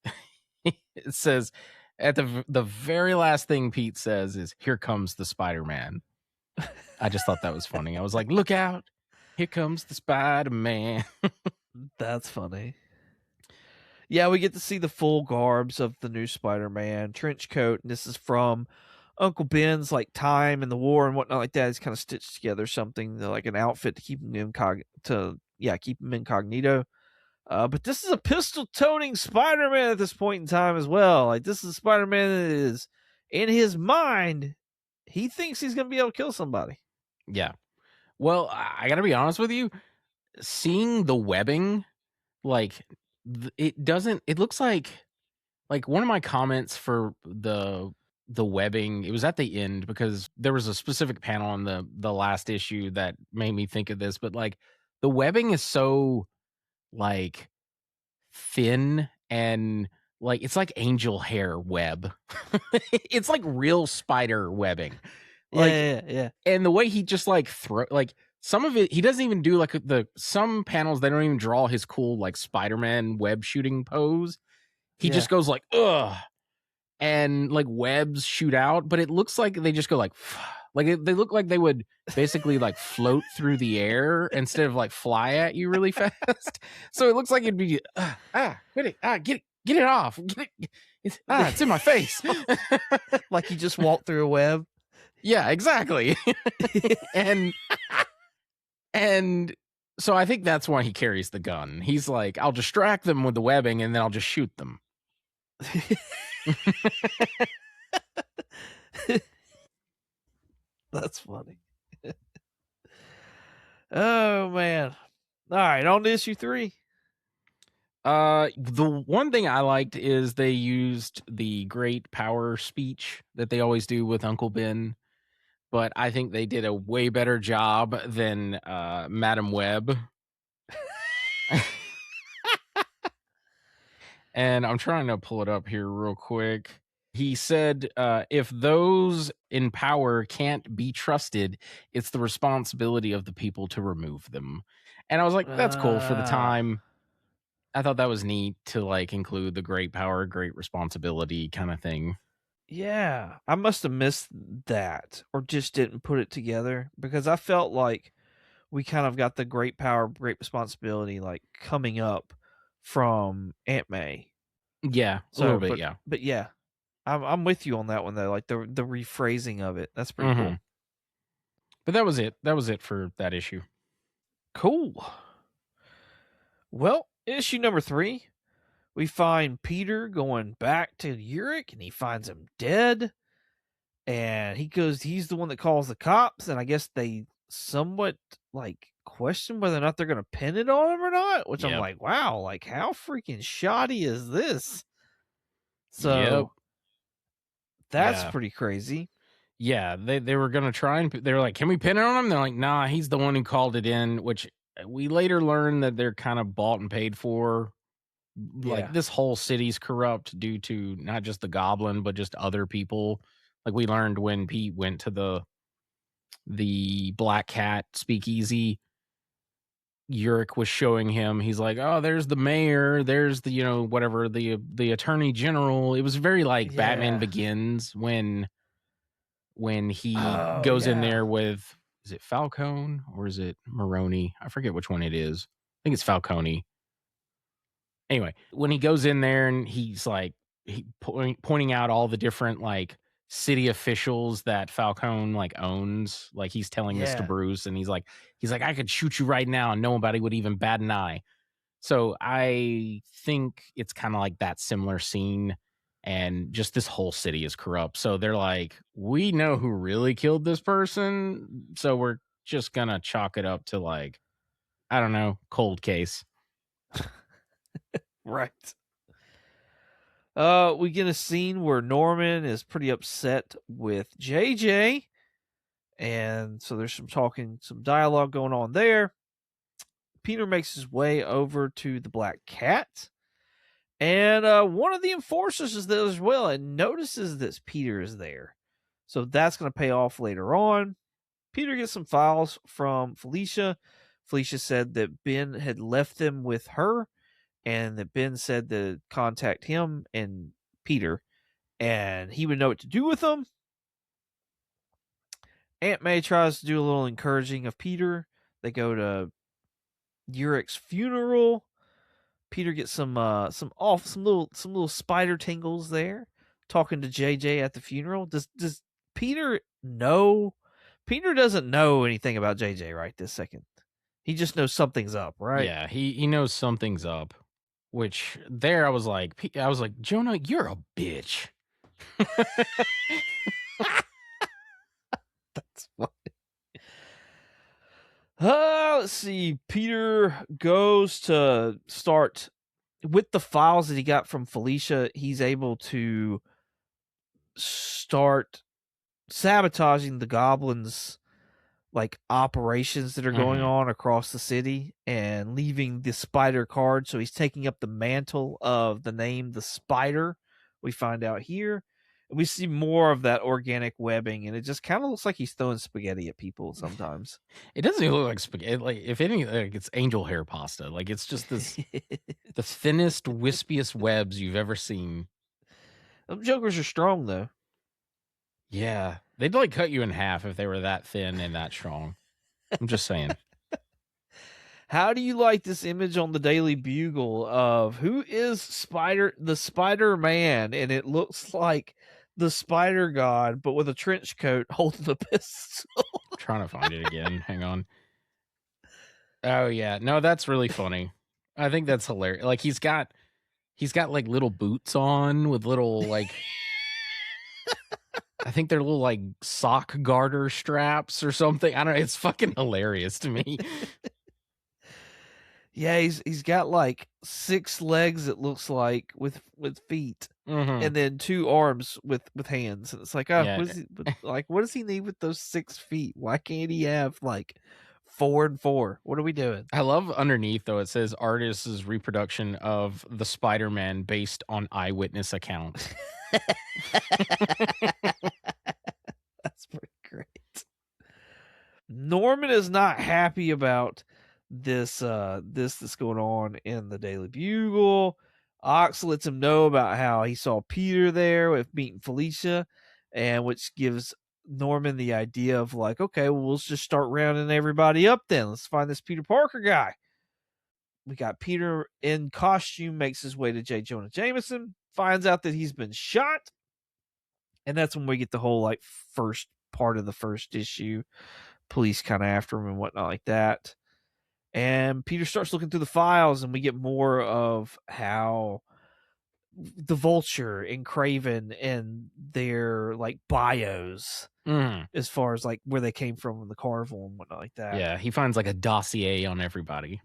Speaker 2: it says at the very last thing Pete says is, "Here comes the Spider-Man." I just thought that was funny. I was like, "Look out! Here comes the Spider-Man."
Speaker 1: That's funny. Yeah, we get to see the full garbs of the new Spider-Man trench coat, and this is from Uncle Ben's like time in the war and whatnot like that. He's kind of stitched together something like an outfit to keep him incognito. But this is a pistol-toting Spider-Man at this point in time as well. Like, this is Spider-Man that is in his mind. He thinks he's gonna be able to kill somebody.
Speaker 2: Yeah. Well, I gotta be honest with you. Seeing the webbing, like it looks like one of my comments for the webbing, it was at the end because there was a specific panel on the last issue that made me think of this, but like the webbing is so like thin and like it's like angel hair web. It's like real spider webbing. Like,
Speaker 1: yeah.
Speaker 2: And the way he just like some of it, he doesn't even do like some panels, they don't even draw his cool like Spider-Man web shooting pose. He just goes like, ugh, and like webs shoot out, but it looks like they just go like, they look like they would basically like float through the air instead of like fly at you really fast. So it looks like it'd be, quit it, get it off, it's in my face.
Speaker 1: Like you just walked through a web.
Speaker 2: Yeah, exactly. And so I think that's why he carries the gun. He's like, I'll distract them with the webbing and then I'll just shoot them.
Speaker 1: That's funny. Oh man. All right, on to issue 3.
Speaker 2: The one thing I liked is they used the great power speech that they always do with Uncle Ben, but I think they did a way better job than Madam Web. And I'm trying to pull it up here real quick. He said, if those in power can't be trusted, it's the responsibility of the people to remove them. And I was like, that's cool for the time. I thought that was neat to like include the great power, great responsibility kind of thing.
Speaker 1: Yeah, I must have missed that or just didn't put it together because I felt like we kind of got the great power, great responsibility like coming up from Aunt May.
Speaker 2: Yeah, a little bit, yeah.
Speaker 1: But yeah, I'm with you on that one though. Like the rephrasing of it, that's pretty cool.
Speaker 2: But that was it. That was it for that issue.
Speaker 1: Cool. Well, Issue number 3, we find Peter going back to Urich, and he finds him dead. And he's the one that calls the cops, and I guess they somewhat like question whether or not they're going to pin it on him or not, which I'm
Speaker 2: Yep.
Speaker 1: like, wow, like how freaking shoddy is this?
Speaker 2: Yep.
Speaker 1: So that's
Speaker 2: Yeah.
Speaker 1: pretty crazy.
Speaker 2: Yeah, they were gonna try and they were like, "Can we pin it on him?" They're like, "Nah, he's the one who called it in." Which we later learned that they're kind of bought and paid for. Like
Speaker 1: Yeah.
Speaker 2: this whole city's corrupt due to not just the Goblin, but just other people. Like we learned when Pete went to the Black Cat speakeasy, Urich was showing him. He's like, "Oh, there's the mayor. There's the whatever the attorney general." It was very like Batman
Speaker 1: Yeah.
Speaker 2: Begins when he
Speaker 1: Oh,
Speaker 2: goes in
Speaker 1: yeah.
Speaker 2: there with, is it Falcone or is it Maroni? I forget which one it is. I think it's Falcone. Anyway, when he goes in there and he's like pointing out all the different like city officials that Falcone like owns, like he's telling this to
Speaker 1: Yeah.
Speaker 2: Bruce, and he's like, I could shoot you right now and nobody would even bat an eye. So I think it's kind of like that similar scene, and just this whole city is corrupt. So they're like, we know who really killed this person, so we're just gonna chalk it up to like, I don't know, cold case.
Speaker 1: Right. We get a scene where Norman is pretty upset with JJ, and so there's some dialogue going on there. Peter makes his way over to the Black Cat, and one of the enforcers is there as well and notices that Peter is there. So that's going to pay off later on. Peter gets some files from Felicia. Felicia said that Ben had left them with her, and that Ben said to contact him and Peter, and he would know what to do with them. Aunt May tries to do a little encouraging of Peter. They go to Urich's funeral. Peter gets some little spider tingles there, talking to JJ at the funeral. Does Peter know? Peter doesn't know anything about JJ right this second. He just knows something's up, right?
Speaker 2: Yeah, he knows something's up. Which there I was like, Jonah, you're a bitch.
Speaker 1: That's funny. Let's see. Peter goes to start with the files that he got from Felicia. He's able to start sabotaging the goblins like operations that are going on across the city and leaving the spider card. So he's taking up the mantle of the name the Spider. We find out here. And we see more of that organic webbing, and it just kind of looks like he's throwing spaghetti at people sometimes.
Speaker 2: It doesn't even look like spaghetti. Like, if anything, like it's angel hair pasta. Like it's just this the thinnest, wispiest webs you've ever seen.
Speaker 1: Them jokers are strong though.
Speaker 2: Yeah, they'd like cut you in half if they were that thin and that strong. I'm just saying.
Speaker 1: How do you like this image on the Daily Bugle of who is the Spider-Man? And it looks like the Spider God, but with a trench coat holding a pistol.
Speaker 2: I'm trying to find it again. Hang on. Oh yeah, no, that's really funny. I think that's hilarious. Like he's got like little boots on with little like I think they're little like sock garter straps or something. I don't know. It's fucking hilarious to me.
Speaker 1: Yeah, he's got like 6 legs, it looks like, with feet, and then 2 arms with hands. And it's like, oh,
Speaker 2: Yeah.
Speaker 1: what does he need with those 6 feet? Why can't he have like 4 and 4? What are we doing?
Speaker 2: I love underneath though, it says artist's reproduction of the Spider-Man based on eyewitness accounts.
Speaker 1: That's pretty great. Norman is not happy about this that's going on in the Daily Bugle. Ox lets him know about how he saw Peter there with meeting Felicia, and which gives Norman the idea of like, okay, well, let's just start rounding everybody up then. Let's find this Peter Parker guy. We got Peter in costume, makes his way to J. Jonah Jameson, finds out that he's been shot, and that's when we get the whole like first part of the first issue. Police kind of after him and whatnot like that. And Peter starts looking through the files, and we get more of how the Vulture and Craven and their like bios, as far as like where they came from in the Carvel and whatnot like that.
Speaker 2: Yeah, he finds like a dossier on everybody,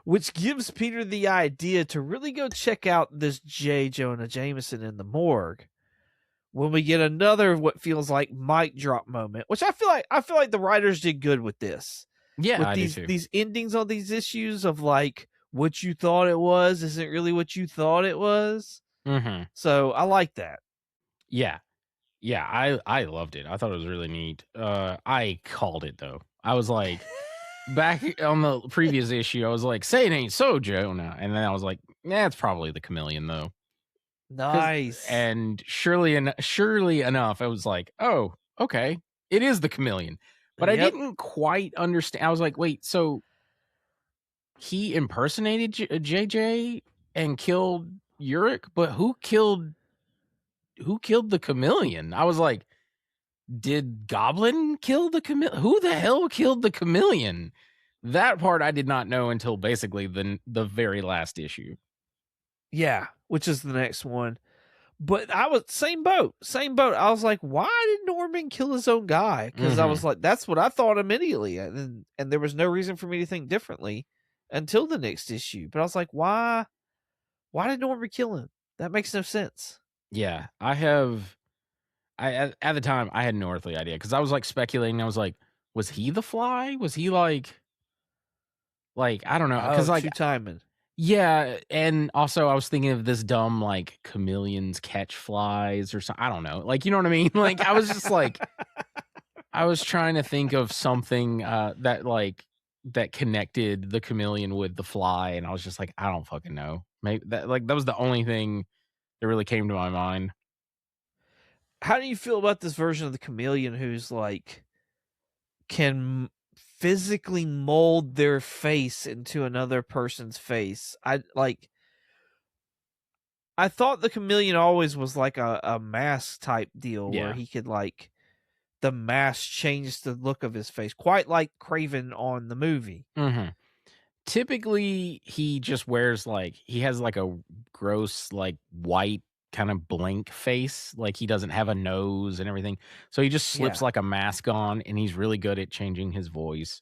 Speaker 1: which gives Peter the idea to really go check out this J. Jonah Jameson in the morgue. When we get another what feels like mic drop moment, which I feel like the writers did good with this.
Speaker 2: Yeah,
Speaker 1: with
Speaker 2: I
Speaker 1: these
Speaker 2: do too.
Speaker 1: these endings on these issues of like what you thought it was isn't really what you thought it was. So I like that.
Speaker 2: Yeah, I loved it. I thought it was really neat. I called it though. I was like, back on the previous issue, I was like, "Say it ain't so, Jonah," and then I was like, "Nah, it's probably the chameleon though."
Speaker 1: Nice.
Speaker 2: And surely enough, I was like, "Oh, okay, it is the chameleon." But I didn't quite understand. I was like, "Wait, so he impersonated JJ and killed Urich, but who killed the chameleon?" I was like, "Did Goblin kill the chameleon? Who the hell killed the chameleon?" That part I did not know until basically the very last issue.
Speaker 1: Yeah, which is the next one. But I was same boat. I was like, why did Norman kill his own guy? Because I was like, that's what I thought immediately, and there was no reason for me to think differently until the next issue. But I was like, why did Norman kill him? That makes no sense.
Speaker 2: Yeah, at the time I had no earthly idea because I was like speculating. I was like, was he the Fly? Was he like I don't know because like
Speaker 1: timing.
Speaker 2: Yeah, and also I was thinking of this dumb like chameleons catch flies or something. I don't know, like you know what I mean. Like I was just like, I was trying to think of something that connected the chameleon with the fly, and I was just like, I don't fucking know. Maybe that was the only thing that really came to my mind.
Speaker 1: How do you feel about this version of the chameleon who's like can physically mold their face into another person's face? I thought the chameleon always was like a mask type deal where he could like the mask changed the look of his face, quite like Craven on the movie.
Speaker 2: Typically, he just wears he has like a gross white kind of blank face, like he doesn't have a nose and everything, so he just slips like a mask on, and he's really good at changing his voice.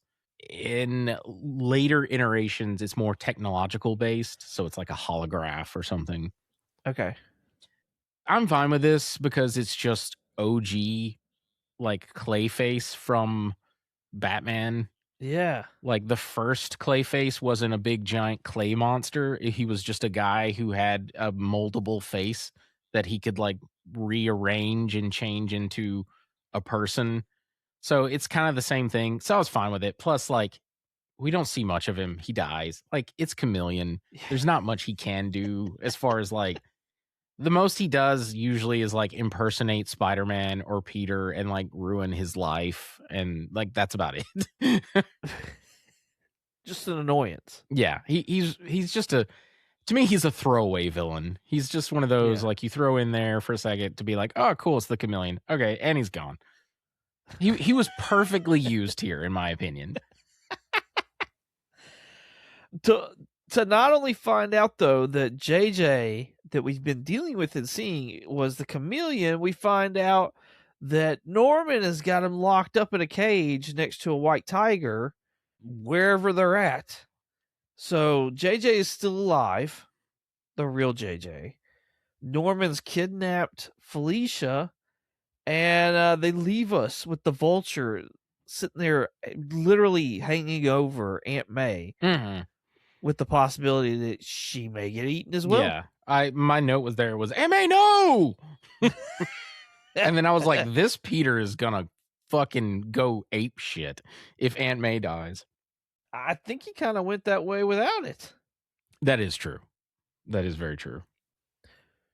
Speaker 2: In later iterations, it's more technological based, so it's like a holograph or something.
Speaker 1: Okay,
Speaker 2: I'm fine with this because it's just OG Clayface from Batman.
Speaker 1: Yeah.
Speaker 2: Like the first Clayface wasn't a big giant clay monster. He was just a guy who had a moldable face that he could rearrange and change into a person. So it's kind of the same thing. So I was fine with it. Plus, we don't see much of him. He dies. It's Chameleon. There's not much he can do as far as the most he does usually is impersonate Spider-Man or Peter and ruin his life, and that's about it.
Speaker 1: Just an annoyance.
Speaker 2: Yeah, he's just to me he's a throwaway villain. He's just one of those you throw in there for a second to be like, oh cool, it's the Chameleon. Okay, and he's gone. He was perfectly used here, in my opinion.
Speaker 1: To not only find out though that JJ that we've been dealing with and seeing was the Chameleon, we find out that Norman has got him locked up in a cage next to a white tiger wherever they're at. So JJ is still alive, the real JJ. Norman's kidnapped Felicia, and they leave us with the Vulture sitting there literally hanging over Aunt May. With the possibility that she may get eaten as well.
Speaker 2: Yeah. My note was Aunt May, no! And then I was like, this Peter is gonna fucking go ape shit if Aunt May dies.
Speaker 1: I think he kind of went that way without it.
Speaker 2: That is true. That is very true.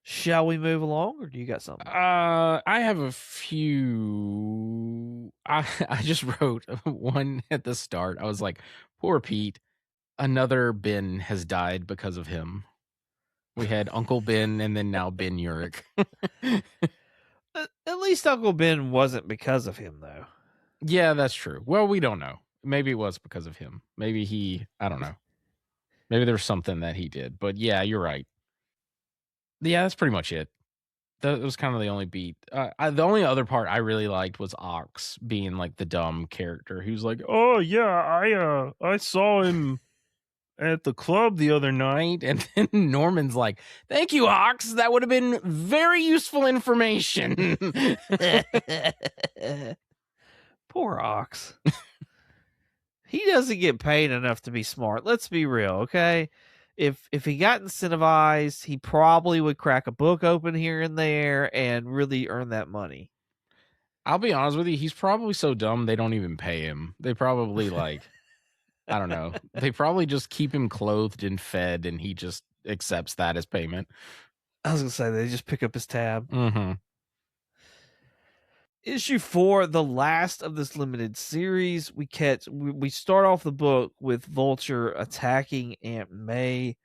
Speaker 1: Shall we move along, or do you got something?
Speaker 2: I have a few. I just wrote one at the start. I was like, poor Pete. Another Ben has died because of him. We had Uncle Ben and then now Ben Urich.
Speaker 1: At least Uncle Ben wasn't because of him, though.
Speaker 2: Yeah, that's true. Well, we don't know. Maybe it was because of him. Maybe I don't know. Maybe there's something that he did. But yeah, you're right. Yeah, that's pretty much it. That was kind of the only beat. The only other part I really liked was Ox being like the dumb character who's like, "Oh yeah, I saw him at the club the other night," and then Norman's like, "Thank you, Ox. That would have been very useful information."
Speaker 1: Poor Ox. He doesn't get paid enough to be smart. Let's be real, okay? If he got incentivized, he probably would crack a book open here and there and really earn that money.
Speaker 2: I'll be honest with you, he's probably so dumb they don't even pay him. They probably like, I don't know. They probably just keep him clothed and fed, and he just accepts that as payment.
Speaker 1: I was gonna say they just pick up his tab.
Speaker 2: Mm-hmm.
Speaker 1: Issue 4, the last of this limited series, we start off the book with Vulture attacking Aunt May.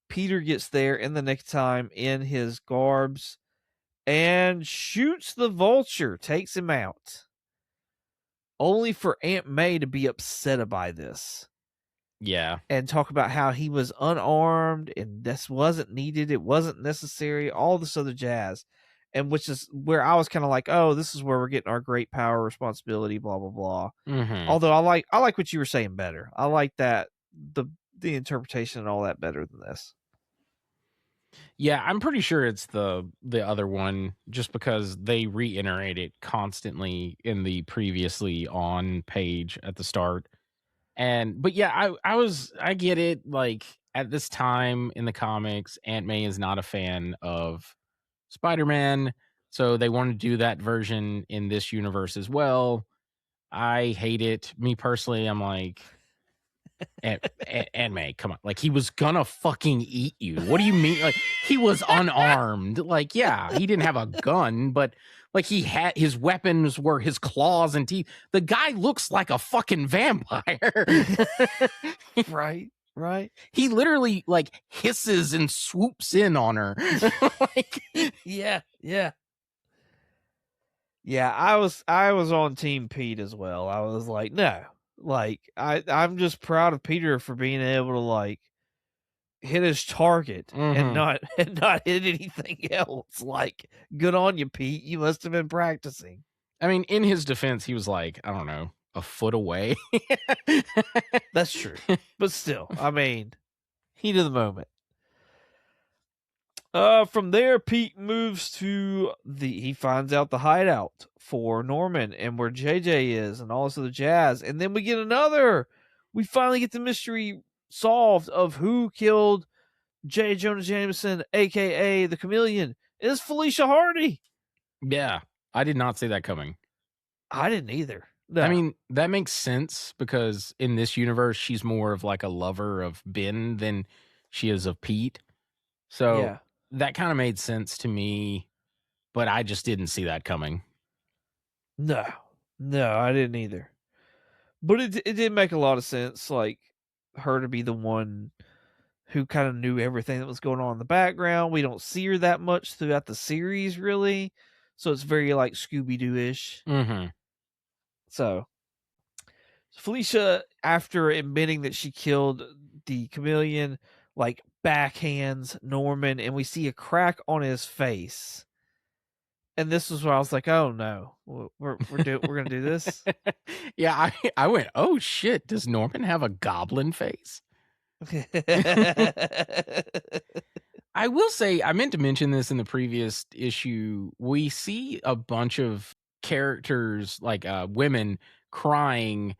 Speaker 1: Peter gets there in the nick of time in his garbs and shoots the Vulture, takes him out. Only for Aunt May to be upset by this.
Speaker 2: Yeah.
Speaker 1: And talk about how he was unarmed and this wasn't needed, it wasn't necessary, all this other jazz. And which is where I was kind of like, oh, this is where we're getting our great power, responsibility, blah, blah, blah.
Speaker 2: Mm-hmm.
Speaker 1: Although I like what you were saying better. I like that the interpretation and all that better than this.
Speaker 2: Yeah, I'm pretty sure it's the other one, just because they reiterate it constantly in the previously on page at the start. But yeah, I get it. Like at this time in the comics, Aunt May is not a fan of Spider-Man, so they want to do that version in this universe as well. I hate it. Me personally, I'm like, Aunt May, come on. Like, he was gonna fucking eat you. What do you mean? Like, he was unarmed. Like, yeah, he didn't have a gun, but like he had his weapons were his claws and teeth. The guy looks like a fucking vampire.
Speaker 1: Right.
Speaker 2: He literally like hisses and swoops in on her. Like,
Speaker 1: yeah. Yeah, I was on Team Pete as well. I was like, no. Like I'm just proud of Peter for being able to like hit his target and not hit anything else. Like, good on you, Pete. You must have been practicing.
Speaker 2: I mean, in his defense, he was like, I don't know, a foot away.
Speaker 1: That's true. But still, I mean, heat of the moment. From there, Pete moves to he finds out the hideout for Norman and where JJ is and all this other jazz. And then we finally get the mystery solved of who killed J. Jonah Jameson, aka the Chameleon. It is Felicia Hardy.
Speaker 2: Yeah, I did not see that coming.
Speaker 1: I didn't either. No.
Speaker 2: I mean, that makes sense because in this universe, she's more of like a lover of Ben than she is of Pete. So
Speaker 1: yeah.
Speaker 2: That kind of made sense to me, but I just didn't see that coming.
Speaker 1: No, I didn't either. But it did make a lot of sense, like her to be the one who kind of knew everything that was going on in the background. We don't see her that much throughout the series, really. So it's very like Scooby-Doo-ish.
Speaker 2: Mm-hmm.
Speaker 1: So Felicia, after admitting that she killed the Chameleon, like backhands Norman, and we see a crack on his face. And this was where I was like, "Oh no, we're gonna do this."
Speaker 2: Yeah, I went, "Oh shit! Does Norman have a goblin face?" I will say, I meant to mention this in the previous issue. We see a bunch of characters, like women, crying,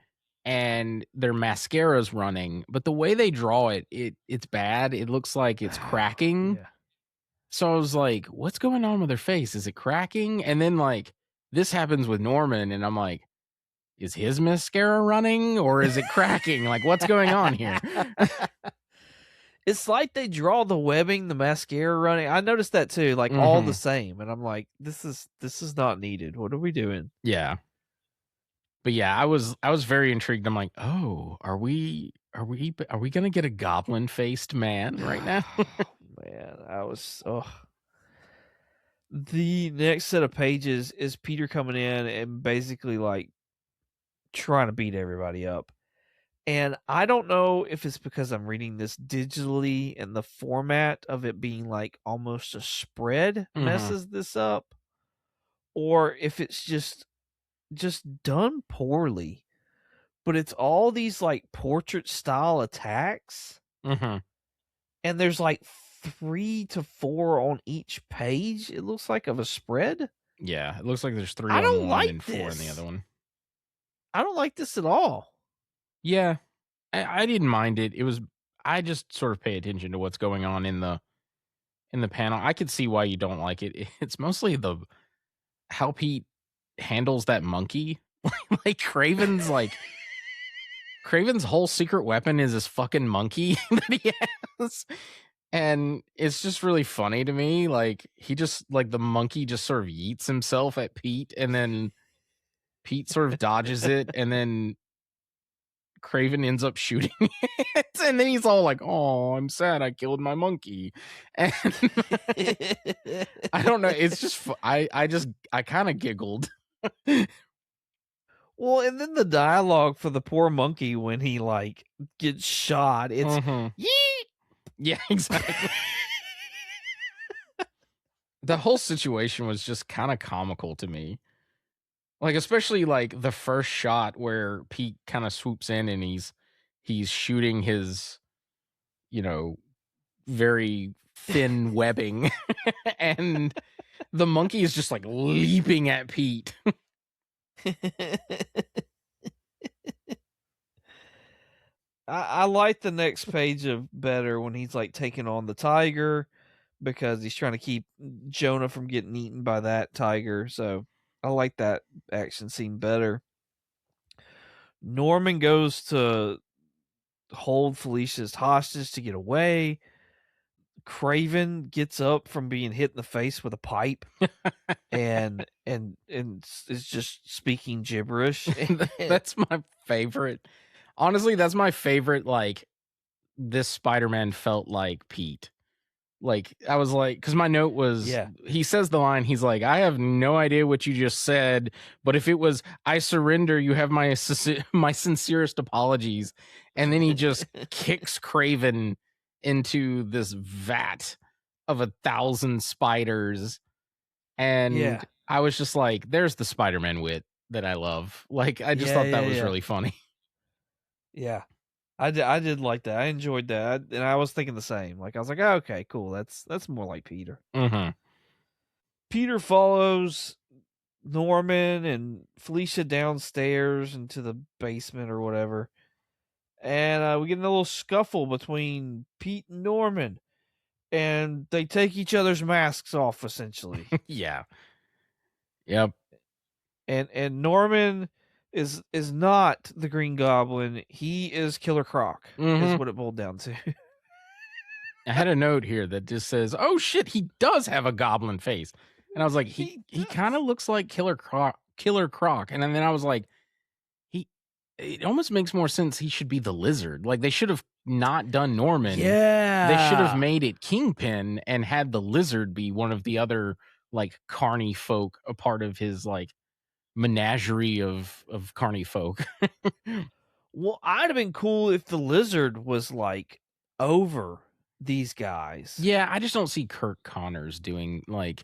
Speaker 2: and their mascara's running. But the way they draw it's bad. It looks like it's cracking.
Speaker 1: Yeah.
Speaker 2: So I was like, what's going on with her face? Is it cracking? And then like this happens with Norman, and I'm like, is his mascara running or is it cracking? Like, what's going on here?
Speaker 1: It's like they draw the webbing, the mascara running. I noticed that too, like all the same. And I'm like, this is not needed. What are we doing?
Speaker 2: Yeah. But yeah, I was very intrigued. I'm like, oh, are we gonna get a goblin faced man right now?
Speaker 1: Man, the next set of pages is Peter coming in and basically like trying to beat everybody up. And I don't know if it's because I'm reading this digitally and the format of it being like almost a spread
Speaker 2: Mhm.
Speaker 1: messes this up, or if it's just done poorly. But it's all these like portrait style attacks,
Speaker 2: Mhm.
Speaker 1: and there's like 3 to 4 on each page, it looks like, of a spread.
Speaker 2: Yeah, it looks like there's 3
Speaker 1: I
Speaker 2: on
Speaker 1: don't
Speaker 2: one
Speaker 1: like
Speaker 2: and 4 on the other
Speaker 1: this.
Speaker 2: one.
Speaker 1: I don't like this at all.
Speaker 2: Yeah, I didn't mind it. It was I just sort of pay attention to what's going on in the panel. I could see why you don't like it. It's mostly the how Pete handles that monkey. Like Craven's whole secret weapon is this fucking monkey that he has. And it's just really funny to me. Like he just like the monkey just sort of yeets himself at Pete, and then Pete sort of dodges it, and then Craven ends up shooting it, and then he's all like, "Oh, I'm sad I killed my monkey," and I don't know. It's just I kind of giggled.
Speaker 1: Well, and then the dialogue for the poor monkey when he, like, gets shot, it's,
Speaker 2: Mhm.
Speaker 1: "Yeet!"
Speaker 2: Yeah, exactly. The whole situation was just kind of comical to me. Like especially like the first shot where Pete kind of swoops in and he's shooting his, you know, very thin webbing and the monkey is just like leaping at Pete.
Speaker 1: I like the next page of better when he's, like, taking on the tiger because he's trying to keep Jonah from getting eaten by that tiger, so I like that action scene better. Norman goes to hold Felicia's hostage to get away. Craven gets up from being hit in the face with a pipe and is just speaking gibberish.
Speaker 2: That's my favorite. Honestly, that's my favorite like this Spider-Man felt like Pete. Like, I was like, because my note was,
Speaker 1: Yeah.
Speaker 2: he says the line, he's like, I have no idea what you just said, but if it was, I surrender, you have my my sincerest apologies. And then he just kicks Craven into this vat of 1,000 spiders.
Speaker 1: Yeah.
Speaker 2: And I was just like, there's the Spider-Man wit that I love. Like, I just
Speaker 1: Yeah,
Speaker 2: thought that
Speaker 1: yeah,
Speaker 2: was
Speaker 1: yeah.
Speaker 2: really funny.
Speaker 1: Yeah. I did like that. I enjoyed that, and I was thinking the same. Like, I was like, "Oh, okay, cool. That's more like Peter."
Speaker 2: Hmm.
Speaker 1: Peter follows Norman and Felicia downstairs into the basement or whatever, and, we get in a little scuffle between Pete and Norman, and they take each other's masks off, essentially.
Speaker 2: Yeah. Yep.
Speaker 1: And Norman is not the Green Goblin, he is Killer Croc, is
Speaker 2: Hmm.
Speaker 1: what it boiled down to.
Speaker 2: I had a note here that just says, "Oh shit, he does have a goblin face," and I was like,
Speaker 1: He
Speaker 2: "He kind
Speaker 1: does.
Speaker 2: of looks like Killer Croc, Killer Croc," and then I was like, "He." It almost makes more sense. He should be the lizard. Like they should have not done Norman. They should have
Speaker 1: Yeah.
Speaker 2: made it Kingpin and had the lizard be one of the other like carny folk, a part of his like menagerie of carny folk.
Speaker 1: Well, I'd have been cool if the lizard was, like, over these guys.
Speaker 2: Yeah, I just don't see Kirk Connors doing like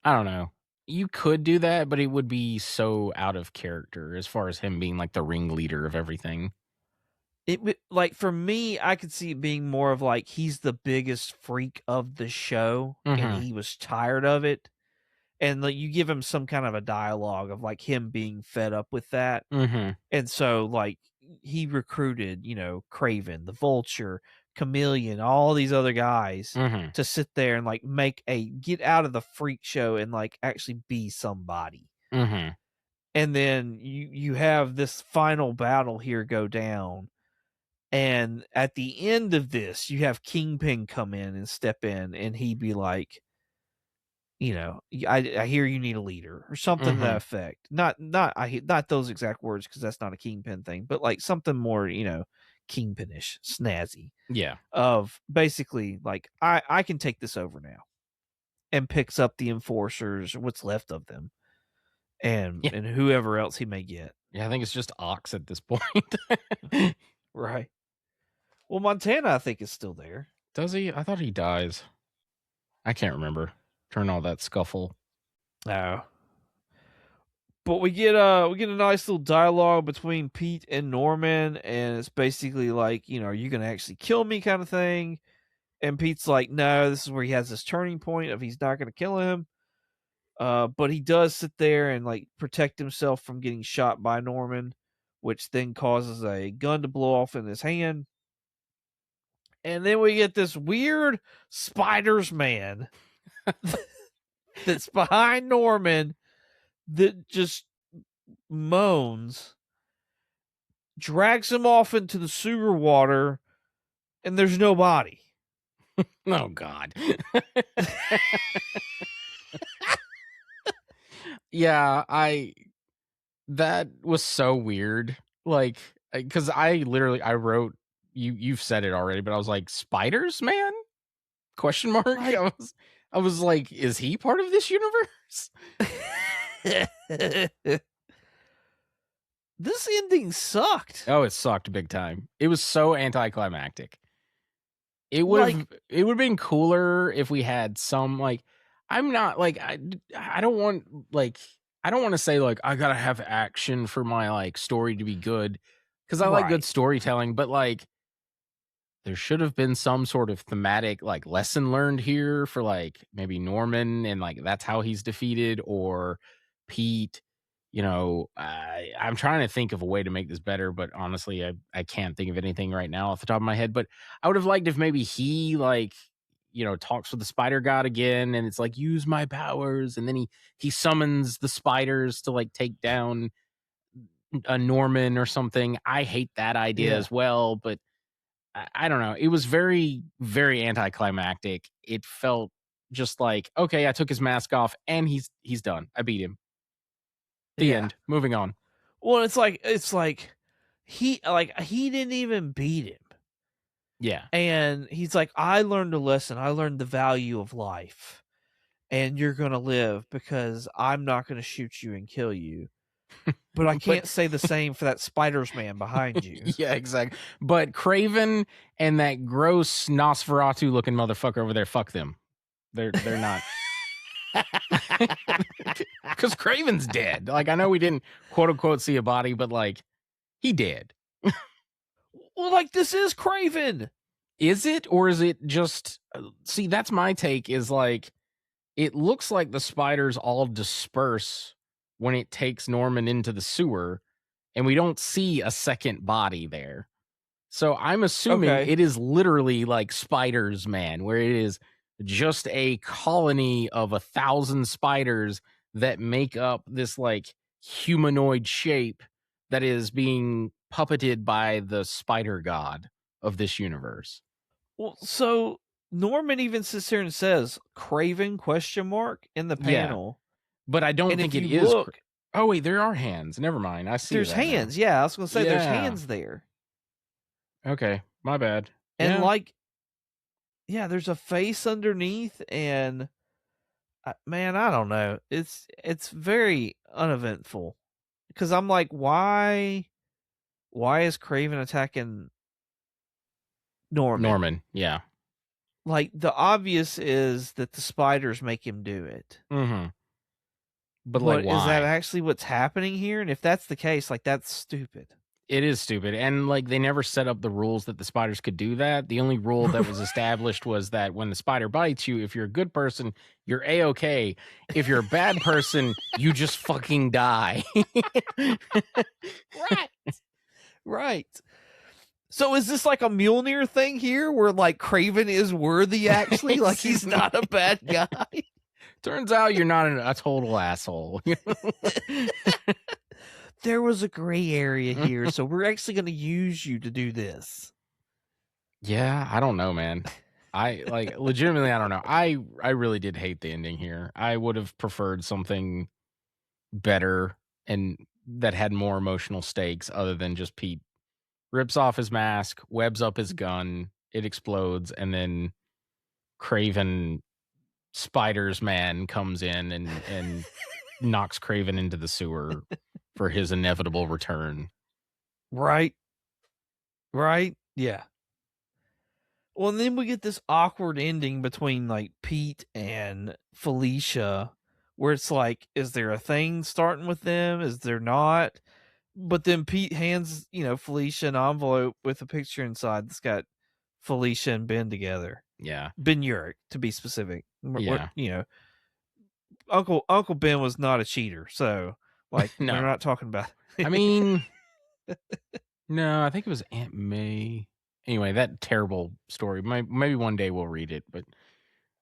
Speaker 2: I don't know. You could do that, but it would be so out of character as far as him being like the ringleader of everything.
Speaker 1: It would like, for me, I could see it being more of, like, he's the biggest freak of the show, and
Speaker 2: Mhm.
Speaker 1: he was tired of it, and, like, you give him some kind of a dialogue of, like, him being fed up with that.
Speaker 2: Mhm.
Speaker 1: And so, like, he recruited, Craven, the Vulture, Chameleon, all these other guys
Speaker 2: Mhm.
Speaker 1: to sit there and, like, get out of the freak show and, like, actually be somebody.
Speaker 2: Mhm.
Speaker 1: And then you have this final battle here go down. And at the end of this, you have Kingpin come in and step in, and he be like, I hear you need a leader or something to that
Speaker 2: Mhm.
Speaker 1: effect. Not those exact words because that's not a Kingpin thing, but like something more, Kingpinish, snazzy.
Speaker 2: Yeah.
Speaker 1: Of basically like I can take this over now, and picks up the enforcers, what's left of them, and
Speaker 2: Yeah.
Speaker 1: and whoever else he may get.
Speaker 2: Yeah, I think it's just Ox at this point.
Speaker 1: Right. Well, Montana, I think, is still there.
Speaker 2: Does he? I thought he dies. I can't remember. Turn all that scuffle.
Speaker 1: No. But we get a nice little dialogue between Pete and Norman, and it's basically like, are you gonna actually kill me kind of thing? And Pete's like, no, this is where he has this turning point of he's not gonna kill him. But he does sit there and like protect himself from getting shot by Norman, which then causes a gun to blow off in his hand. And then we get this weird Spiders man that's behind Norman that just moans, drags him off into the sewer water, and there's no body.
Speaker 2: Oh, God. Yeah, that was so weird. Like, because I wrote, you've said it already, but I was like, Spiders man? Question mark?
Speaker 1: Right.
Speaker 2: I was like, is he part of this universe?
Speaker 1: This ending sucked.
Speaker 2: Oh, it sucked big time. It was so anticlimactic. It would have been cooler if we had some like, I'm not like, I don't want to say like I gotta have action for my like story to be good, because I like good storytelling, but like there should have been some sort of thematic like lesson learned here for like maybe Norman, and like that's how he's defeated, or Pete. I'm trying to think of a way to make this better, but honestly, I can't think of anything right now off the top of my head. But I would have liked if maybe he like, talks with the spider god again, and it's like, use my powers, and then he summons the spiders to like take down a Norman or something. I hate that idea as well, but I don't know. It was very, very anticlimactic. It felt just like, okay, I took his mask off and he's done. I beat him. The end. Moving on.
Speaker 1: Well, it's like he didn't even beat him.
Speaker 2: Yeah.
Speaker 1: And he's like, I learned a lesson. I learned the value of life. And you're going to live because I'm not going to shoot you and kill you. But I can't say the same for that Spiders man behind you.
Speaker 2: Yeah, exactly. But Kraven and that gross Nosferatu looking motherfucker over there, fuck them. They're not. Because Kraven's dead. Like, I know we didn't quote unquote see a body, but like, he dead.
Speaker 1: Well, like, this is Kraven.
Speaker 2: Is it? Or is it just. See, that's my take, is like, it looks like the spiders all disperse when it takes Norman into the sewer, and we don't see a second body there. So I'm assuming it is literally like Spiders Man, where it is just a colony of 1,000 spiders that make up this like humanoid shape that is being puppeted by the spider god of this universe.
Speaker 1: Well, so Norman even sits here and says Kraven ? In the panel.
Speaker 2: But I don't think it is. Oh, wait, there are hands. Never mind. I see.
Speaker 1: There's hands. Now. Yeah, I was going to say there's hands there.
Speaker 2: Okay, my bad.
Speaker 1: And there's a face underneath, and man, I don't know. It's very uneventful, because I'm like, why is Kraven attacking Norman?
Speaker 2: Norman, yeah.
Speaker 1: Like, the obvious is that the spiders make him do it.
Speaker 2: Mm-hmm. But like, why?
Speaker 1: Is that actually what's happening here? And if that's the case, like, that's stupid.
Speaker 2: It is stupid. And like, they never set up the rules that the spiders could do that. The only rule that was established was that when the spider bites you, if you're a good person, you're A-okay. If you're a bad person, you just fucking die.
Speaker 1: Right. So is this like a Mjolnir thing here, where like Kraven is worthy actually? Like, he's not a bad guy?
Speaker 2: Turns out you're not a total asshole.
Speaker 1: There was a gray area here, so we're actually going to use you to do this.
Speaker 2: Yeah, I don't know, man. Legitimately, I don't know. I really did hate the ending here. I would have preferred something better and that had more emotional stakes, other than just Pete rips off his mask, webs up his gun, it explodes, and then Kraven Spiders Man comes in and knocks Kraven into the sewer. for his inevitable return.
Speaker 1: Right. Yeah. Well, and then we get this awkward ending between like Pete and Felicia, where it's like, is there a thing starting with them? Is there not? But then Pete hands, Felicia an envelope with a picture inside that's got Felicia and Ben together.
Speaker 2: Yeah.
Speaker 1: Ben Urich, to be specific.
Speaker 2: Yeah.
Speaker 1: Uncle Ben was not a cheater, so like
Speaker 2: No.
Speaker 1: we're not talking about.
Speaker 2: I mean, no, I think it was Aunt May. Anyway, that terrible story. Maybe one day we'll read it, but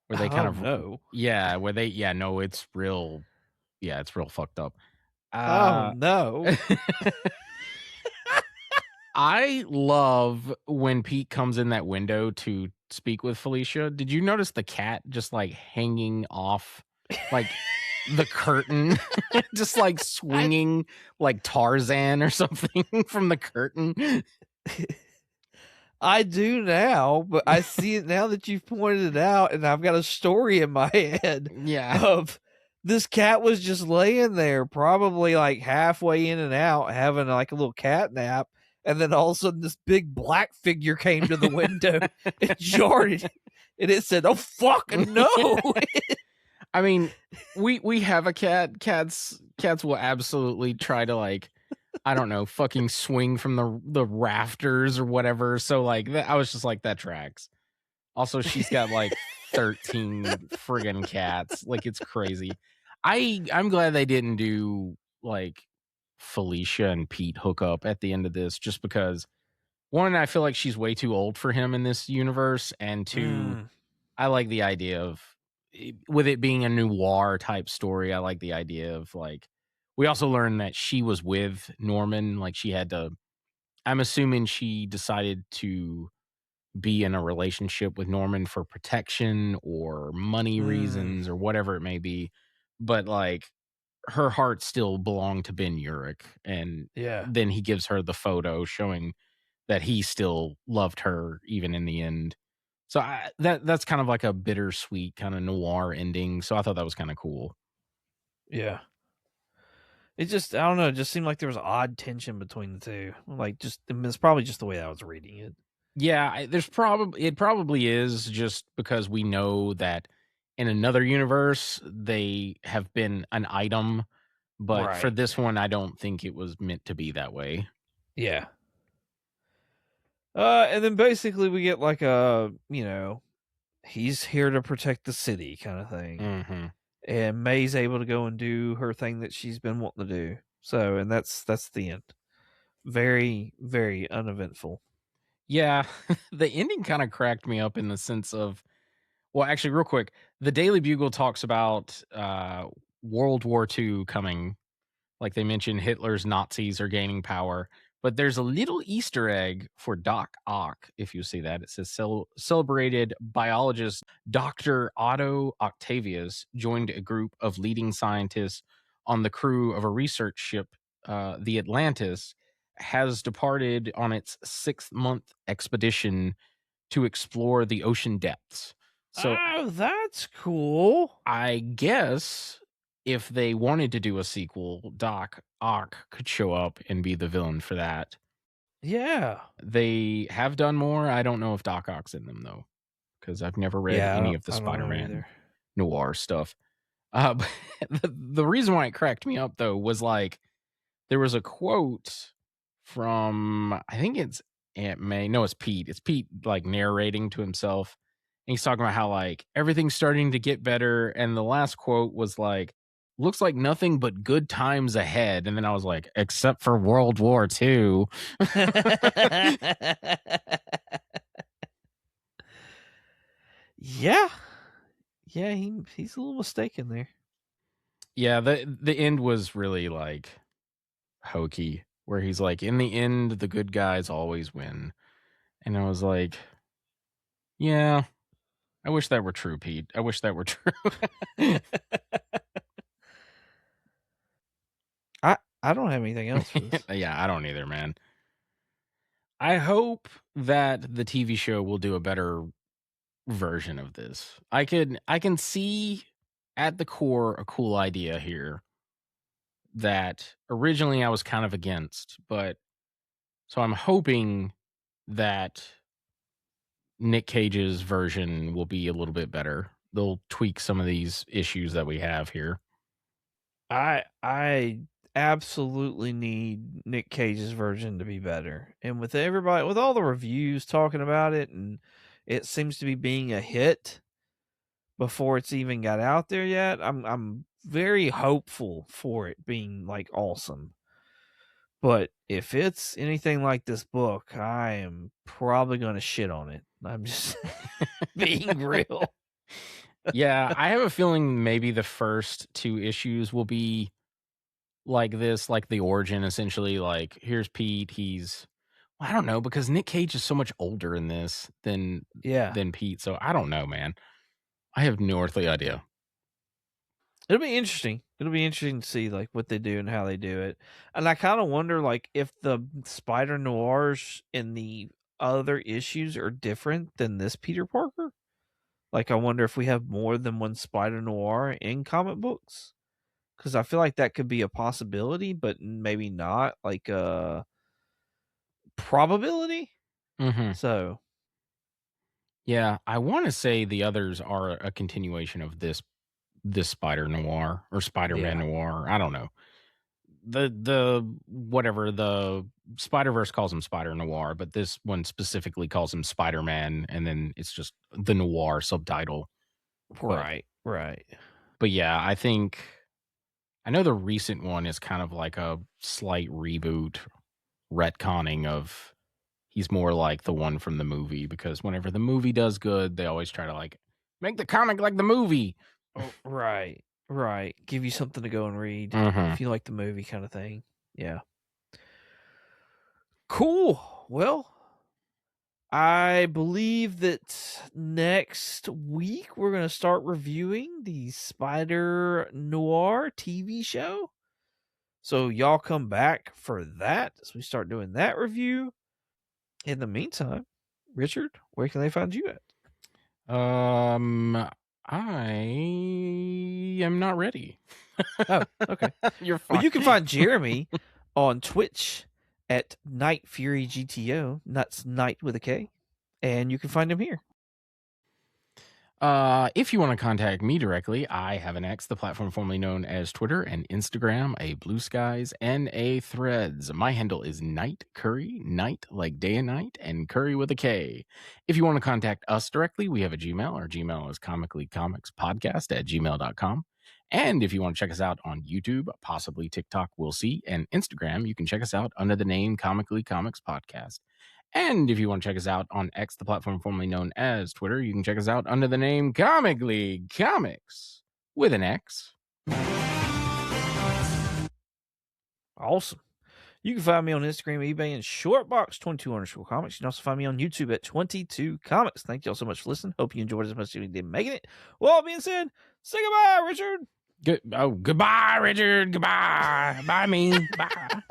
Speaker 2: where they kind of
Speaker 1: no.
Speaker 2: Yeah, where they no, it's real. Yeah, it's real fucked up.
Speaker 1: No.
Speaker 2: I love when Pete comes in that window to speak with Felicia. Did you notice the cat just like hanging off like the curtain, just like swinging like Tarzan or something from the curtain?
Speaker 1: I do now, but I see it now that you've pointed it out, and I've got a story in my head of this cat was just laying there, probably like halfway in and out, having like a little cat nap, and then all of a sudden this big black figure came to the window and jarred it, and it said, "Oh fucking no!"
Speaker 2: I mean, we have a cat. Cats will absolutely try to like, I don't know, fucking swing from the rafters or whatever. So like, I was just like, that tracks. Also, she's got like 13 friggin' cats. Like, it's crazy. I'm glad they didn't do like Felicia and Pete hook up at the end of this, just because one, I feel like she's way too old for him in this universe, and two, I like the idea of with it being a noir type story. I like the idea of like, we also learned that she was with Norman. Like she had to, I'm assuming she decided to be in a relationship with Norman for protection or money reasons or whatever it may be. But like her heart still belonged to Ben Urich. And then he gives her the photo showing that he still loved her even in the end. So that's kind of like a bittersweet kind of noir ending. So I thought that was kind of cool.
Speaker 1: Yeah. It just, I don't know, it just seemed like there was odd tension between the two. Like, it's probably just the way I was reading it.
Speaker 2: Yeah, it probably is, just because we know that in another universe they have been an item, but for this one I don't think it was meant to be that way.
Speaker 1: Yeah. And then basically we get like a, he's here to protect the city kind of thing.
Speaker 2: Mm-hmm.
Speaker 1: And May's able to go and do her thing that she's been wanting to do. So, and that's the end. Very, very uneventful.
Speaker 2: Yeah, the ending kind of cracked me up in the sense of, well, actually, real quick, the Daily Bugle talks about World War II coming. Like they mentioned, Hitler's Nazis are gaining power. But there's a little Easter egg for Doc Ock, if you see that. It says celebrated biologist Dr. Otto Octavius joined a group of leading scientists on the crew of a research ship, the Atlantis, has departed on its 6-month expedition to explore the ocean depths. So,
Speaker 1: oh, that's cool.
Speaker 2: I guess if they wanted to do a sequel, Doc Ock could show up and be the villain for that.
Speaker 1: Yeah.
Speaker 2: They have done more. I don't know if Doc Ock's in them, though, because I've never read any of the Spider-Man Noir stuff. But the reason why it cracked me up, though, was like there was a quote from, I think it's Aunt May. No, it's Pete. It's Pete like narrating to himself. And he's talking about how like everything's starting to get better. And the last quote was like, looks like nothing but good times ahead. And then I was like, except for World War II.
Speaker 1: Yeah. Yeah, he's a little mistaken there.
Speaker 2: Yeah, the end was really like hokey, where he's like, in the end, the good guys always win. And I was like, yeah, I wish that were true, Pete. I wish that were true.
Speaker 1: I don't have anything else for this.
Speaker 2: Yeah, I don't either, man. I hope that the TV show will do a better version of this. I can see at the core a cool idea here. that originally I was kind of against, but so I'm hoping that Nick Cage's version will be a little bit better. They'll tweak some of these issues that we have here.
Speaker 1: I absolutely need Nick Cage's version to be better. And with everybody, with all the reviews talking about it, and it seems to be being a hit before it's even got out there yet, I'm very hopeful for it being like awesome. But if it's anything like this book, I am probably going to shit on it. I'm just being real.
Speaker 2: Yeah, I have a feeling maybe the first 2 issues will be like this, like the origin, essentially. Like, here's Pete. I don't know, because Nick Cage is so much older in this than Pete. So I don't know, man. I have no earthly idea.
Speaker 1: It'll be interesting. It'll be interesting to see like what they do and how they do it. And I kind of wonder like if the Spider Noirs in the other issues are different than this Peter Parker. Like I wonder if we have more than one Spider Noir in comic books. Because I feel like that could be a possibility, but maybe not like a probability.
Speaker 2: Mm-hmm.
Speaker 1: So
Speaker 2: yeah, I want to say the others are a continuation of this Spider Noir or Spider-Man Noir. I don't know. The whatever the Spider-Verse calls him Spider Noir, but this one specifically calls him Spider-Man, and then it's just the Noir subtitle.
Speaker 1: Right.
Speaker 2: But yeah, I know the recent one is kind of like a slight reboot, retconning of he's more like the one from the movie, because whenever the movie does good, they always try to like make the comic like the movie.
Speaker 1: Oh, right. Give you something to go and read if you like the movie kind of thing. Yeah. Cool. Well, I believe that next week we're going to start reviewing the Spider Noir TV show. So y'all come back for that as we start doing that review. In the meantime, Richard, where can they find you at?
Speaker 2: I am not ready.
Speaker 1: Oh, okay.
Speaker 2: You're fine.
Speaker 1: Well, you can find Jeremy on Twitch at Night Fury GTO. That's Night with a K. And you can find him here.
Speaker 2: If you want to contact me directly, I have an X, the platform formerly known as Twitter, and Instagram, a Blue Skies, and a Threads. My handle is Night Curry, night like day and night, and Curry with a K. If you want to contact us directly, we have a Gmail. Our Gmail is comicallycomicspodcast@gmail.com. And if you want to check us out on YouTube, possibly TikTok, we'll see, and Instagram, you can check us out under the name Comically Comics Podcast. And if you want to check us out on X, the platform formerly known as Twitter, you can check us out under the name Comic League Comics with an X.
Speaker 1: Awesome. You can find me on Instagram, eBay, and Shortbox22_comics. You can also find me on YouTube at 22 Comics. Thank you all so much for listening. Hope you enjoyed as much as we did making it. Well, all being said, say goodbye, Richard.
Speaker 2: Goodbye, Richard. Goodbye. Bye, me. Bye.